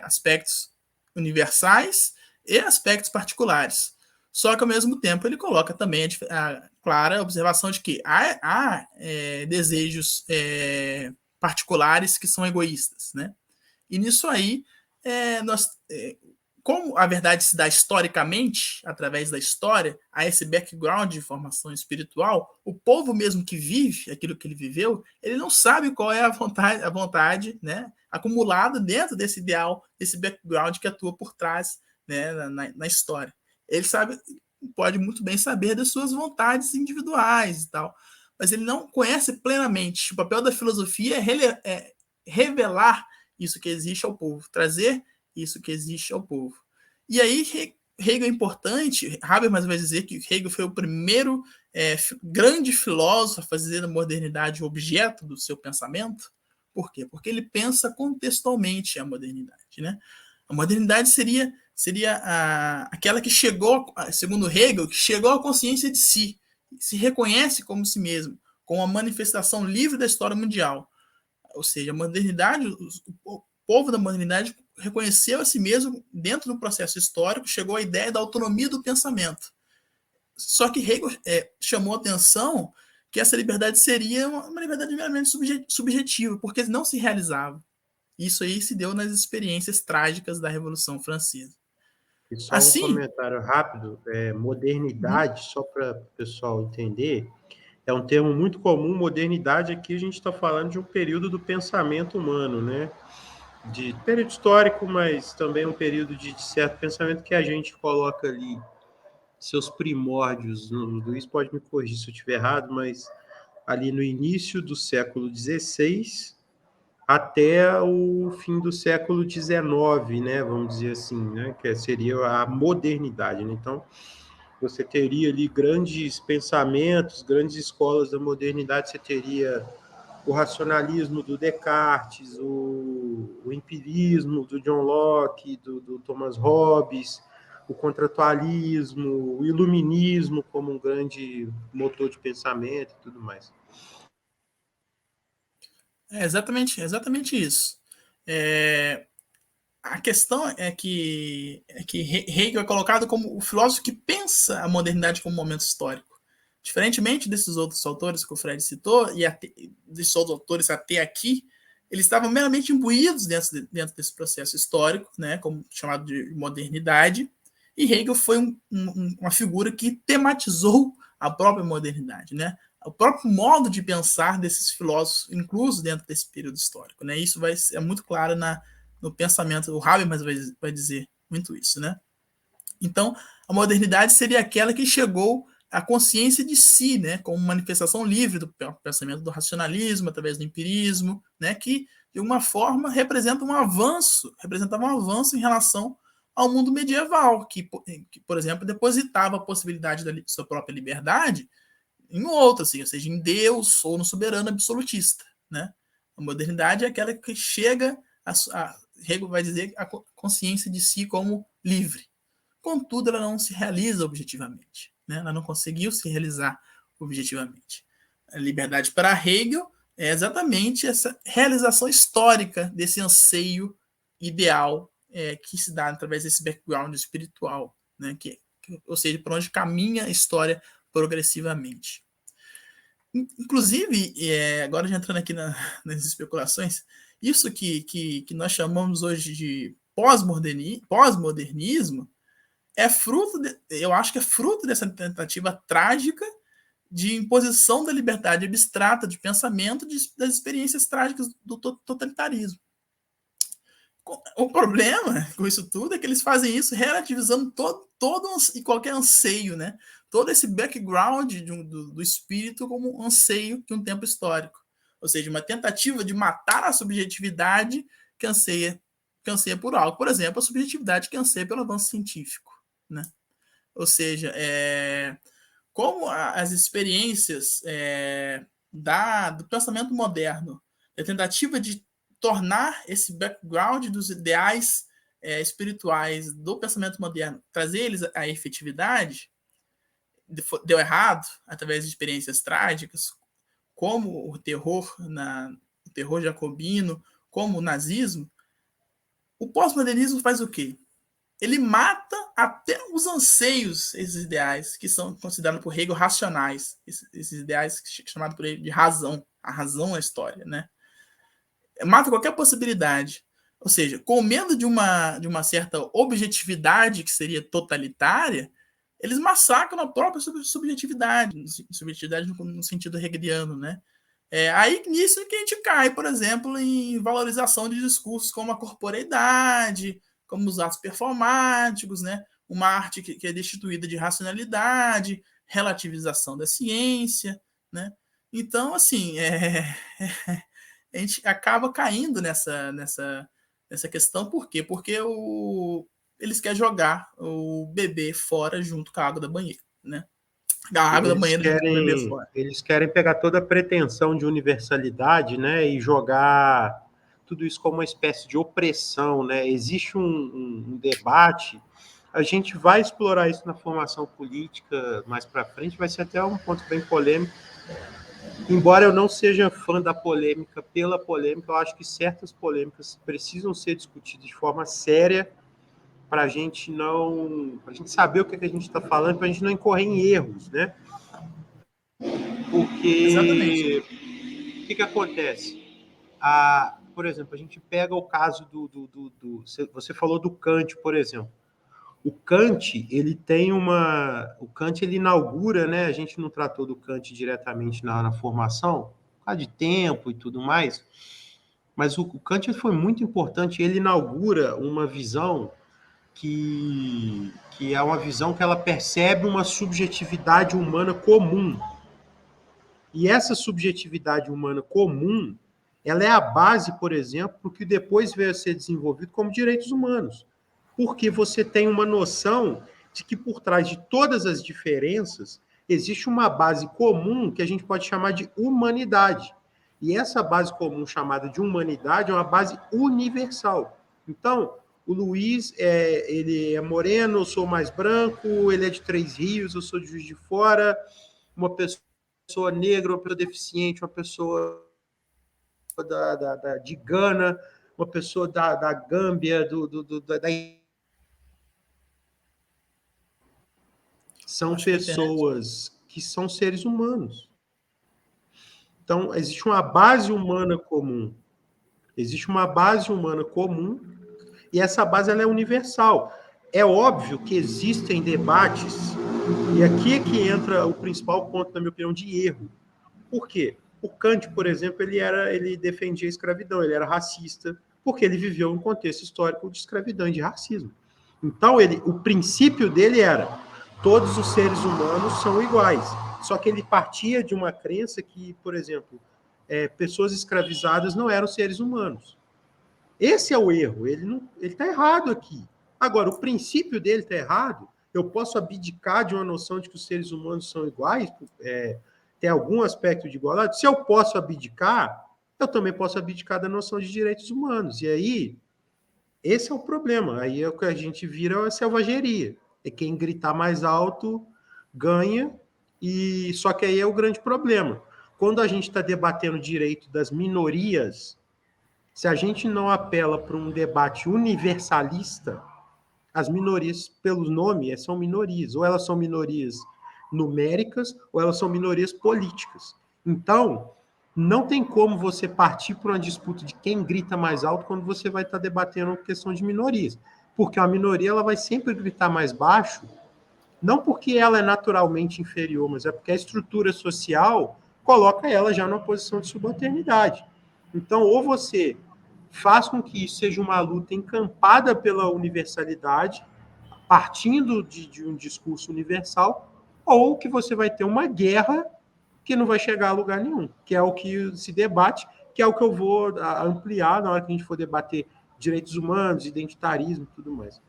aspectos universais e aspectos particulares. Só que, ao mesmo tempo, ele coloca também a clara observação de que há desejos particulares que são egoístas. Né? E nisso aí, como a verdade se dá historicamente, através da história, a esse background de formação espiritual, o povo mesmo que vive aquilo que ele viveu, ele não sabe qual é a vontade, né, acumulada dentro desse ideal, desse background que atua por trás, né, na história. Ele pode muito bem saber das suas vontades individuais e tal, mas ele não conhece plenamente. O papel da filosofia é revelar isso que existe ao povo, trazer isso que existe ao povo. E aí, Hegel é importante, Habermas vai dizer que Hegel foi o primeiro grande filósofo a fazer da modernidade o objeto do seu pensamento. Por quê? Porque ele pensa contextualmente a modernidade. Né? A modernidade seria aquela que chegou, segundo Hegel, que chegou à consciência de si, se reconhece como si mesmo, com a manifestação livre da história mundial. Ou seja, a modernidade, o povo da modernidade reconheceu a si mesmo dentro do processo histórico, chegou à ideia da autonomia do pensamento. Só que Hegel chamou a atenção que essa liberdade seria uma liberdade meramente subjetiva, porque não se realizava. Isso aí se deu nas experiências trágicas da Revolução Francesa. E só um Assim, comentário rápido, modernidade, só para o pessoal entender, é um termo muito comum. Modernidade, aqui a gente está falando de um período do pensamento humano, né? De período histórico, mas também um período de certo pensamento que a gente coloca ali seus primórdios. O Luiz pode me corrigir se eu estiver errado, mas ali no início do século XVI até o fim do século XIX, né? Vamos dizer assim, né? Que seria a modernidade. Né? Então, você teria ali grandes pensamentos, grandes escolas da modernidade. Você teria o racionalismo do Descartes, o empirismo do John Locke, do Thomas Hobbes, o contratualismo, o iluminismo como um grande motor de pensamento e tudo mais. é exatamente isso. A questão é que Hegel é colocado como o filósofo que pensa a modernidade como um momento histórico. Diferentemente desses outros autores que o Fred citou, e desses outros autores até aqui, eles estavam meramente imbuídos dentro desse processo histórico, né, como chamado de modernidade, e Hegel foi uma figura que tematizou a própria modernidade, né, o próprio modo de pensar desses filósofos incluso dentro desse período histórico, né. Isso é muito claro no pensamento. O Habermas vai dizer muito isso, né. Então, a modernidade seria aquela que chegou à consciência de si, né, como manifestação livre do pensamento do racionalismo, através do empirismo, né, que, de uma forma, representava um avanço em relação ao mundo medieval, que por exemplo, depositava a possibilidade da sua própria liberdade em outro, assim, ou seja, em Deus ou no soberano absolutista. Né? A modernidade é aquela que chega Hegel vai dizer, a consciência de si como livre. Contudo, ela não se realiza objetivamente. Né? Ela não conseguiu se realizar objetivamente. A liberdade para Hegel é exatamente essa realização histórica desse anseio ideal que se dá através desse background espiritual, né? Ou seja, por onde caminha a história progressivamente. Inclusive, agora já entrando aqui nas especulações, isso que nós chamamos hoje de pós-modernismo eu acho que é fruto dessa tentativa trágica de imposição da liberdade abstrata de pensamento das experiências trágicas do totalitarismo. O problema com isso tudo é que eles fazem isso relativizando todo e qualquer anseio, né? Todo esse background do espírito como um anseio de um tempo histórico. Ou seja, uma tentativa de matar a subjetividade que anseia por algo. Por exemplo, a subjetividade que anseia pelo avanço científico. Né? Ou seja, como as experiências do pensamento moderno, a tentativa de tornar esse background dos ideais espirituais do pensamento moderno, trazer eles à efetividade, deu errado através de experiências trágicas, como o terror jacobino, como o nazismo. O pós-modernismo faz o quê? Ele mata até os anseios, esses ideais, que são considerados por Hegel racionais, esses ideais chamados por ele de razão, a razão na história, né? Mata qualquer possibilidade. Ou seja, com medo de uma certa objetividade que seria totalitária, eles massacram a própria subjetividade no sentido hegeliano, né? Aí nisso que a gente cai, por exemplo, em valorização de discursos como a corporeidade, como os atos performáticos, né? Uma arte que é destituída de racionalidade, relativização da ciência, né? Então, assim, a gente acaba caindo nessa questão. Por quê? Porque eles querem jogar o bebê fora junto com a água da banheira, né? A água da banheira junto com o bebê fora. Eles querem pegar toda a pretensão de universalidade, né, e jogar tudo isso como uma espécie de opressão, né? Existe um debate, a gente vai explorar isso na formação política mais para frente, vai ser até um ponto bem polêmico. Embora eu não seja fã da polêmica pela polêmica, eu acho que certas polêmicas precisam ser discutidas de forma séria para a gente saber o que a gente está falando, para a gente não incorrer em erros, né? Porque o que acontece? Por exemplo, a gente pega o caso você falou do Kant, por exemplo. O Kant, o Kant, ele inaugura, né? A gente não tratou do Kant diretamente na formação, por causa de tempo e tudo mais, mas o Kant foi muito importante. Ele inaugura uma visão que é uma visão que ela percebe uma subjetividade humana comum. E essa subjetividade humana comum, ela é a base, por exemplo, para o que depois veio a ser desenvolvido como direitos humanos. Porque você tem uma noção de que por trás de todas as diferenças existe uma base comum que a gente pode chamar de humanidade. E essa base comum chamada de humanidade é uma base universal. Então, o Luiz, ele é moreno, eu sou mais branco, ele é de Três Rios, eu sou de Juiz de Fora, uma pessoa negra, uma pessoa deficiente, uma pessoa de Gana, uma pessoa da Gâmbia, são pessoas que são seres humanos. Então, existe uma base humana comum. Existe uma base humana comum e essa base ela é universal. É óbvio que existem debates, e aqui é que entra o principal ponto, na minha opinião, de erro. Por quê? O Kant, por exemplo, ele defendia a escravidão, ele era racista, porque ele viveu um contexto histórico de escravidão e de racismo. Então, o princípio dele era todos os seres humanos são iguais. Só que ele partia de uma crença que, por exemplo, pessoas escravizadas não eram seres humanos. Esse é o erro, ele está errado aqui. Agora, o princípio dele está errado, eu posso abdicar de uma noção de que os seres humanos são iguais, tem algum aspecto de igualdade. Se eu posso abdicar, eu também posso abdicar da noção de direitos humanos. E aí, esse é o problema. Aí é o que a gente vira a selvageria. É quem gritar mais alto ganha, e só que aí é o grande problema. Quando a gente está debatendo o direito das minorias, se a gente não apela para um debate universalista, as minorias, pelo nome, são minorias. Ou elas são minorias numéricas, ou elas são minorias políticas. Então, não tem como você partir para uma disputa de quem grita mais alto quando você vai estar debatendo questão de minorias. Porque a minoria ela vai sempre gritar mais baixo, não porque ela é naturalmente inferior, mas é porque a estrutura social coloca ela já numa posição de subalternidade. Então, ou você faz com que isso seja uma luta encampada pela universalidade, partindo de um discurso universal, ou que você vai ter uma guerra que não vai chegar a lugar nenhum, que é o que se debate, que é o que eu vou ampliar na hora que a gente for debater direitos humanos, identitarismo e tudo mais.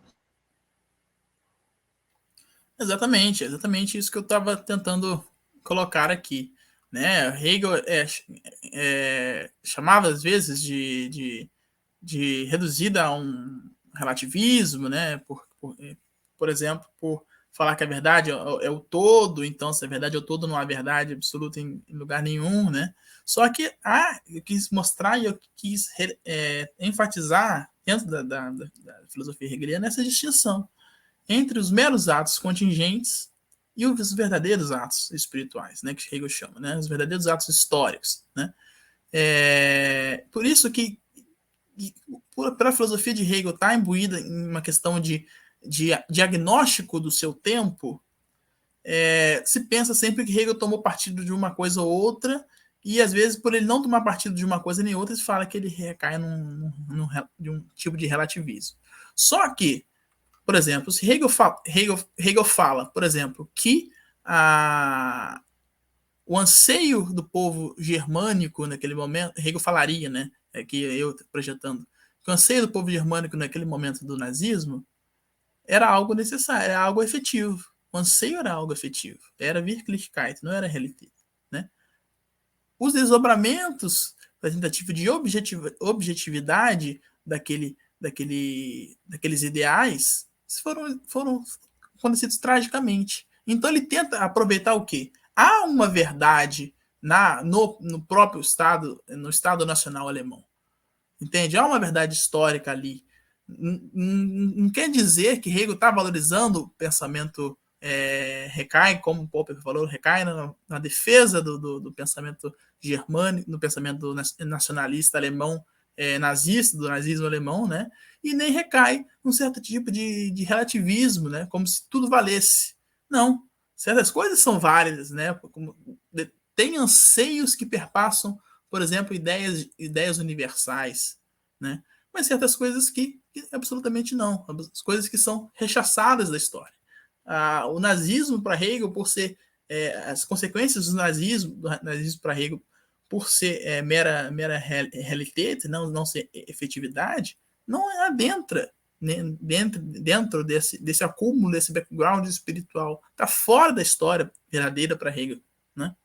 Exatamente isso que eu estava tentando colocar aqui, né? Hegel chamava às vezes de reduzida a um relativismo, né? Por exemplo, por falar que a verdade é o todo, então se a verdade é o todo, não há verdade absoluta em lugar nenhum, né? Só que eu quis mostrar e eu quis enfatizar dentro da filosofia hegeliana essa distinção entre os meros atos contingentes e os verdadeiros atos espirituais, né, que Hegel chama, né, os verdadeiros atos históricos, né. Por isso que para a filosofia de Hegel estar imbuída em uma questão de diagnóstico do seu tempo, se pensa sempre que Hegel tomou partido de uma coisa ou outra, e às vezes, por ele não tomar partido de uma coisa nem outra, se fala que ele recai de um tipo de relativismo. Só que, por exemplo, se Hegel fala, por exemplo, que o anseio do povo germânico naquele momento, Hegel falaria, né? Que eu projetando, que o anseio do povo germânico naquele momento do nazismo era algo necessário, era algo efetivo. O anseio era algo efetivo, era Wirklichkeit, não era Realität, né? Os desdobramentos da tentativa de objetividade daqueles ideais foram acontecidos tragicamente. Então ele tenta aproveitar o quê? Há uma verdade no próprio Estado, no Estado Nacional Alemão. Entende? Há uma verdade histórica ali. Não quer dizer que Hegel está valorizando o pensamento recai, como o Popper falou, recai na defesa do pensamento germânico, do pensamento nacionalista alemão, nazista, do nazismo alemão, né? E nem recai num certo tipo de relativismo, né? Como se tudo valesse. Não. Certas coisas são válidas, né? Tem anseios que perpassam, por exemplo, ideias universais, né? Mas certas coisas que absolutamente não, as coisas que são rechaçadas da história. O nazismo para Hegel, por ser as consequências do nazismo para Hegel, por ser mera realität, não ser efetividade, não adentra dentro desse acúmulo, desse background espiritual, está fora da história verdadeira para Hegel, né?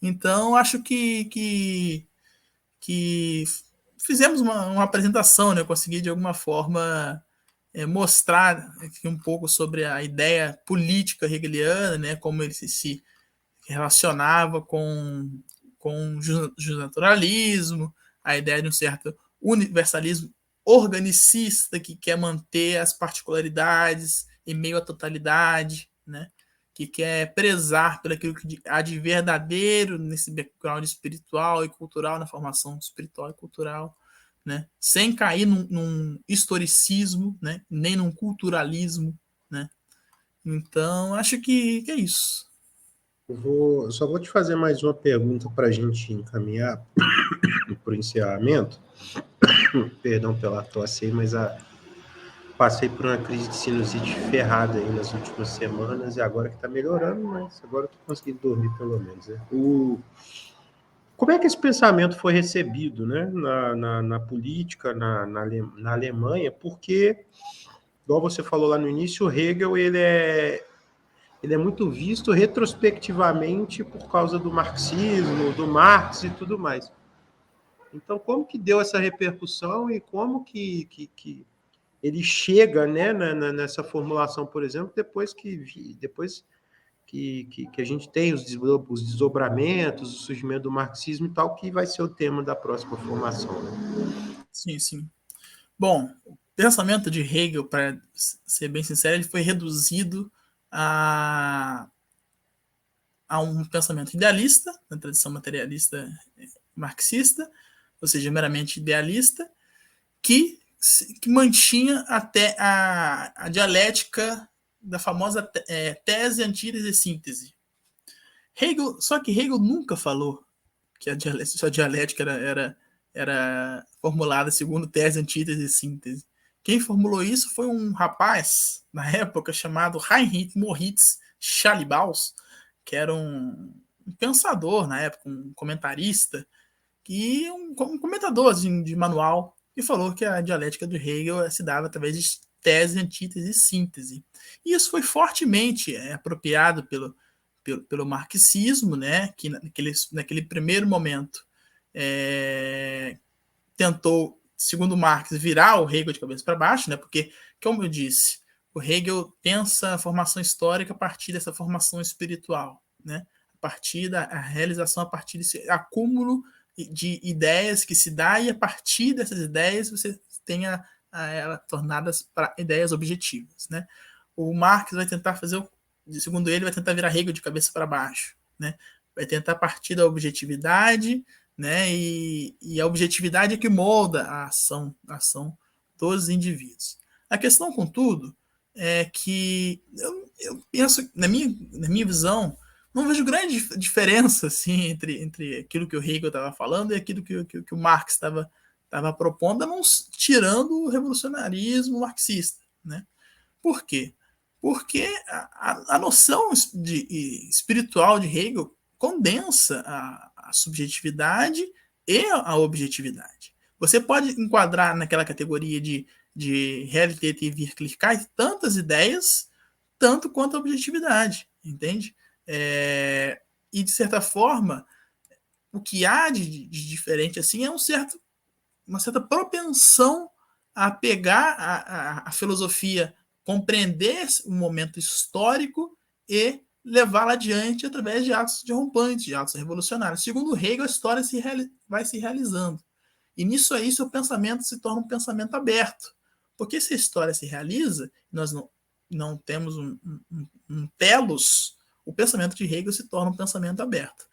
Então, acho que fizemos uma apresentação, né? Eu consegui, de alguma forma, mostrar aqui um pouco sobre a ideia política hegeliana, né? Como ele se relacionava com o justnaturalismo, a ideia de um certo universalismo organicista que quer manter as particularidades em meio à totalidade, né? Que quer prezar por aquilo que há de verdadeiro nesse background espiritual e cultural, na formação espiritual e cultural. né, sem cair num historicismo, né, nem num culturalismo, né. Então, acho que é isso. Só vou te fazer mais uma pergunta para a gente encaminhar para o encerramento. Perdão pela tosse aí, mas passei por uma crise de sinusite ferrada aí nas últimas semanas e agora que está melhorando, mas agora estou conseguindo dormir pelo menos. Né? Como é que esse pensamento foi recebido, né, na política, na Alemanha? Porque, igual você falou lá no início, o Hegel ele é muito visto retrospectivamente por causa do marxismo, do Marx e tudo mais. Então, como que deu essa repercussão e como que ele chega, né, nessa formulação, por exemplo, depois que a gente tem os desdobramentos, o surgimento do marxismo e tal, que vai ser o tema da próxima formação. Né? Sim, sim. Bom, o pensamento de Hegel, para ser bem sincero, ele foi reduzido a um pensamento idealista, na tradição materialista marxista, ou seja, meramente idealista, que mantinha até a dialética da famosa tese, antítese e síntese. Só que Hegel nunca falou que a dialética era formulada segundo tese, antítese e síntese. Quem formulou isso foi um rapaz, na época, chamado Heinrich Moritz Schallibaus, que era um pensador, na época, um comentarista, um comentador assim, de manual, e falou que a dialética do Hegel se dava através de tese, antítese e síntese. E isso foi fortemente apropriado pelo marxismo, né, que naquele primeiro momento tentou, segundo Marx, virar o Hegel de cabeça para baixo, né, porque, como eu disse, o Hegel pensa a formação histórica a partir dessa formação espiritual, né, a partir da realização, a partir desse acúmulo de ideias que se dá, e a partir dessas ideias você tem ela tornadas para ideias objetivas, né. O Marx vai tentar fazer, segundo ele, vai tentar virar Hegel de cabeça para baixo, né, vai tentar partir da objetividade, né, e a objetividade é que molda a ação dos indivíduos. A questão, contudo, é que eu penso, na minha visão, não vejo grande diferença assim, entre aquilo que o Hegel estava falando e aquilo que o Marx estava propondo, não tirando o revolucionarismo marxista. Né? Por quê? Porque a noção espiritual de Hegel condensa a subjetividade e a objetividade. Você pode enquadrar naquela categoria de Realität e Wirklichkeit tantas ideias, tanto quanto a objetividade, entende? E, de certa forma, o que há de diferente assim é uma certa propensão a pegar a filosofia, compreender o momento histórico e levá-la adiante através de atos derrumpantes, de atos revolucionários. Segundo Hegel, a história vai se realizando. E nisso aí, seu pensamento se torna um pensamento aberto. Porque se a história se realiza, nós não temos um telos, o pensamento de Hegel se torna um pensamento aberto.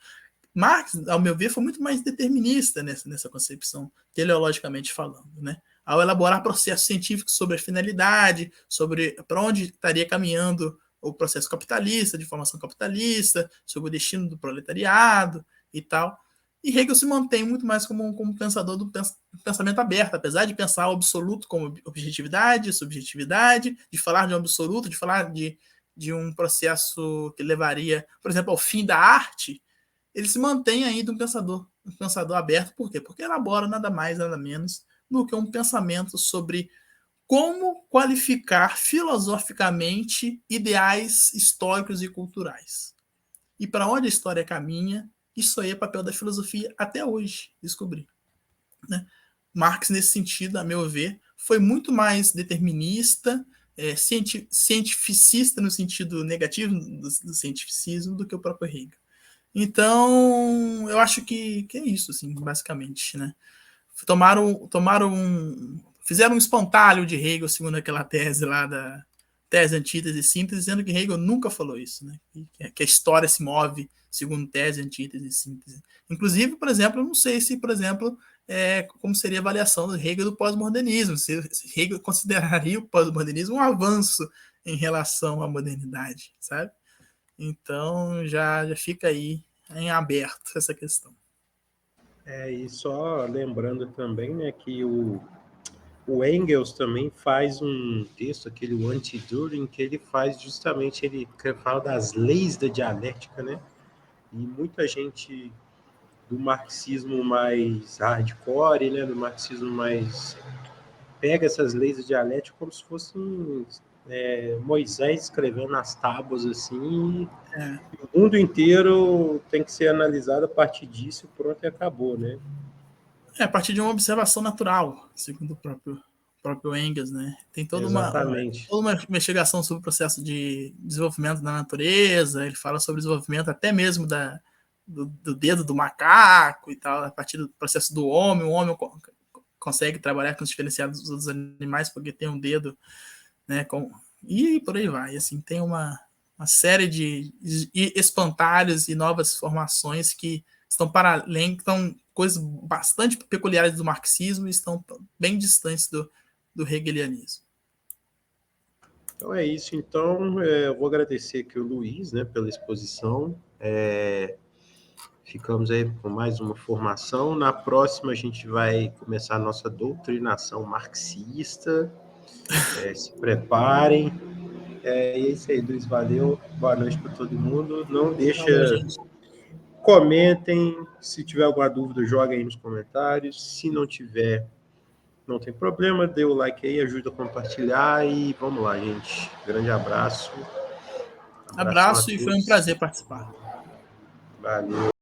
Marx, ao meu ver, foi muito mais determinista nessa concepção, teleologicamente falando, né? Ao elaborar processos científicos sobre a finalidade, sobre para onde estaria caminhando o processo capitalista, de formação capitalista, sobre o destino do proletariado e tal. E Hegel se mantém muito mais como pensador do pensamento aberto, apesar de pensar o absoluto como objetividade, subjetividade, de falar de um absoluto, de falar de um processo que levaria, por exemplo, ao fim da arte. Ele se mantém ainda um pensador aberto. Por quê? Porque elabora nada mais, nada menos do que um pensamento sobre como qualificar filosoficamente ideais históricos e culturais. E para onde a história caminha, isso aí é papel da filosofia até hoje, descobrir. Né? Marx, nesse sentido, a meu ver, foi muito mais determinista, cientificista no sentido negativo do cientificismo do que o próprio Hegel. Então, eu acho que é isso, assim, basicamente, né? Fizeram um espantalho de Hegel, segundo aquela tese lá da tese, antítese e síntese, dizendo que Hegel nunca falou isso, né? Que a história se move segundo tese, antítese e síntese. Inclusive, por exemplo, eu não sei se, por exemplo, como seria a avaliação do Hegel do pós-modernismo. Se Hegel consideraria o pós-modernismo um avanço em relação à modernidade, sabe? Então já fica aí em aberto essa questão. E só lembrando também, né, que o Engels também faz um texto, aquele Anti-Düring, que ele faz justamente, ele fala das leis da dialética, né? E muita gente do marxismo mais hardcore, né, do marxismo mais... pega essas leis da dialética como se fossem Moisés escrevendo nas tábuas, assim, o mundo inteiro tem que ser analisado a partir disso, pronto, e acabou, né? A partir de uma observação natural, segundo o próprio Engels, né? Tem toda Exatamente. uma investigação sobre o processo de desenvolvimento da natureza, ele fala sobre o desenvolvimento até mesmo do dedo do macaco e tal, a partir do processo do homem. O homem consegue trabalhar com os diferenciados dos outros animais porque tem um dedo, né? E por aí vai. Assim, tem uma série de espantalhos e novas formações que estão para além, que estão coisas bastante peculiares do marxismo e estão bem distantes do hegelianismo. Então é isso. Então, eu vou agradecer aqui o Luiz, né, pela exposição. Ficamos aí com mais uma formação. Na próxima, a gente vai começar a nossa doutrinação marxista. Se preparem. É isso aí, Luiz. Valeu. Boa noite para todo mundo. Não deixa... Valeu, gente. Comentem. Se tiver alguma dúvida, joguem aí nos comentários. Se não tiver, não tem problema. Dê o like aí, ajuda a compartilhar. E vamos lá, gente. Grande abraço. Abração a Abraço e foi um todos. prazer participar. Valeu.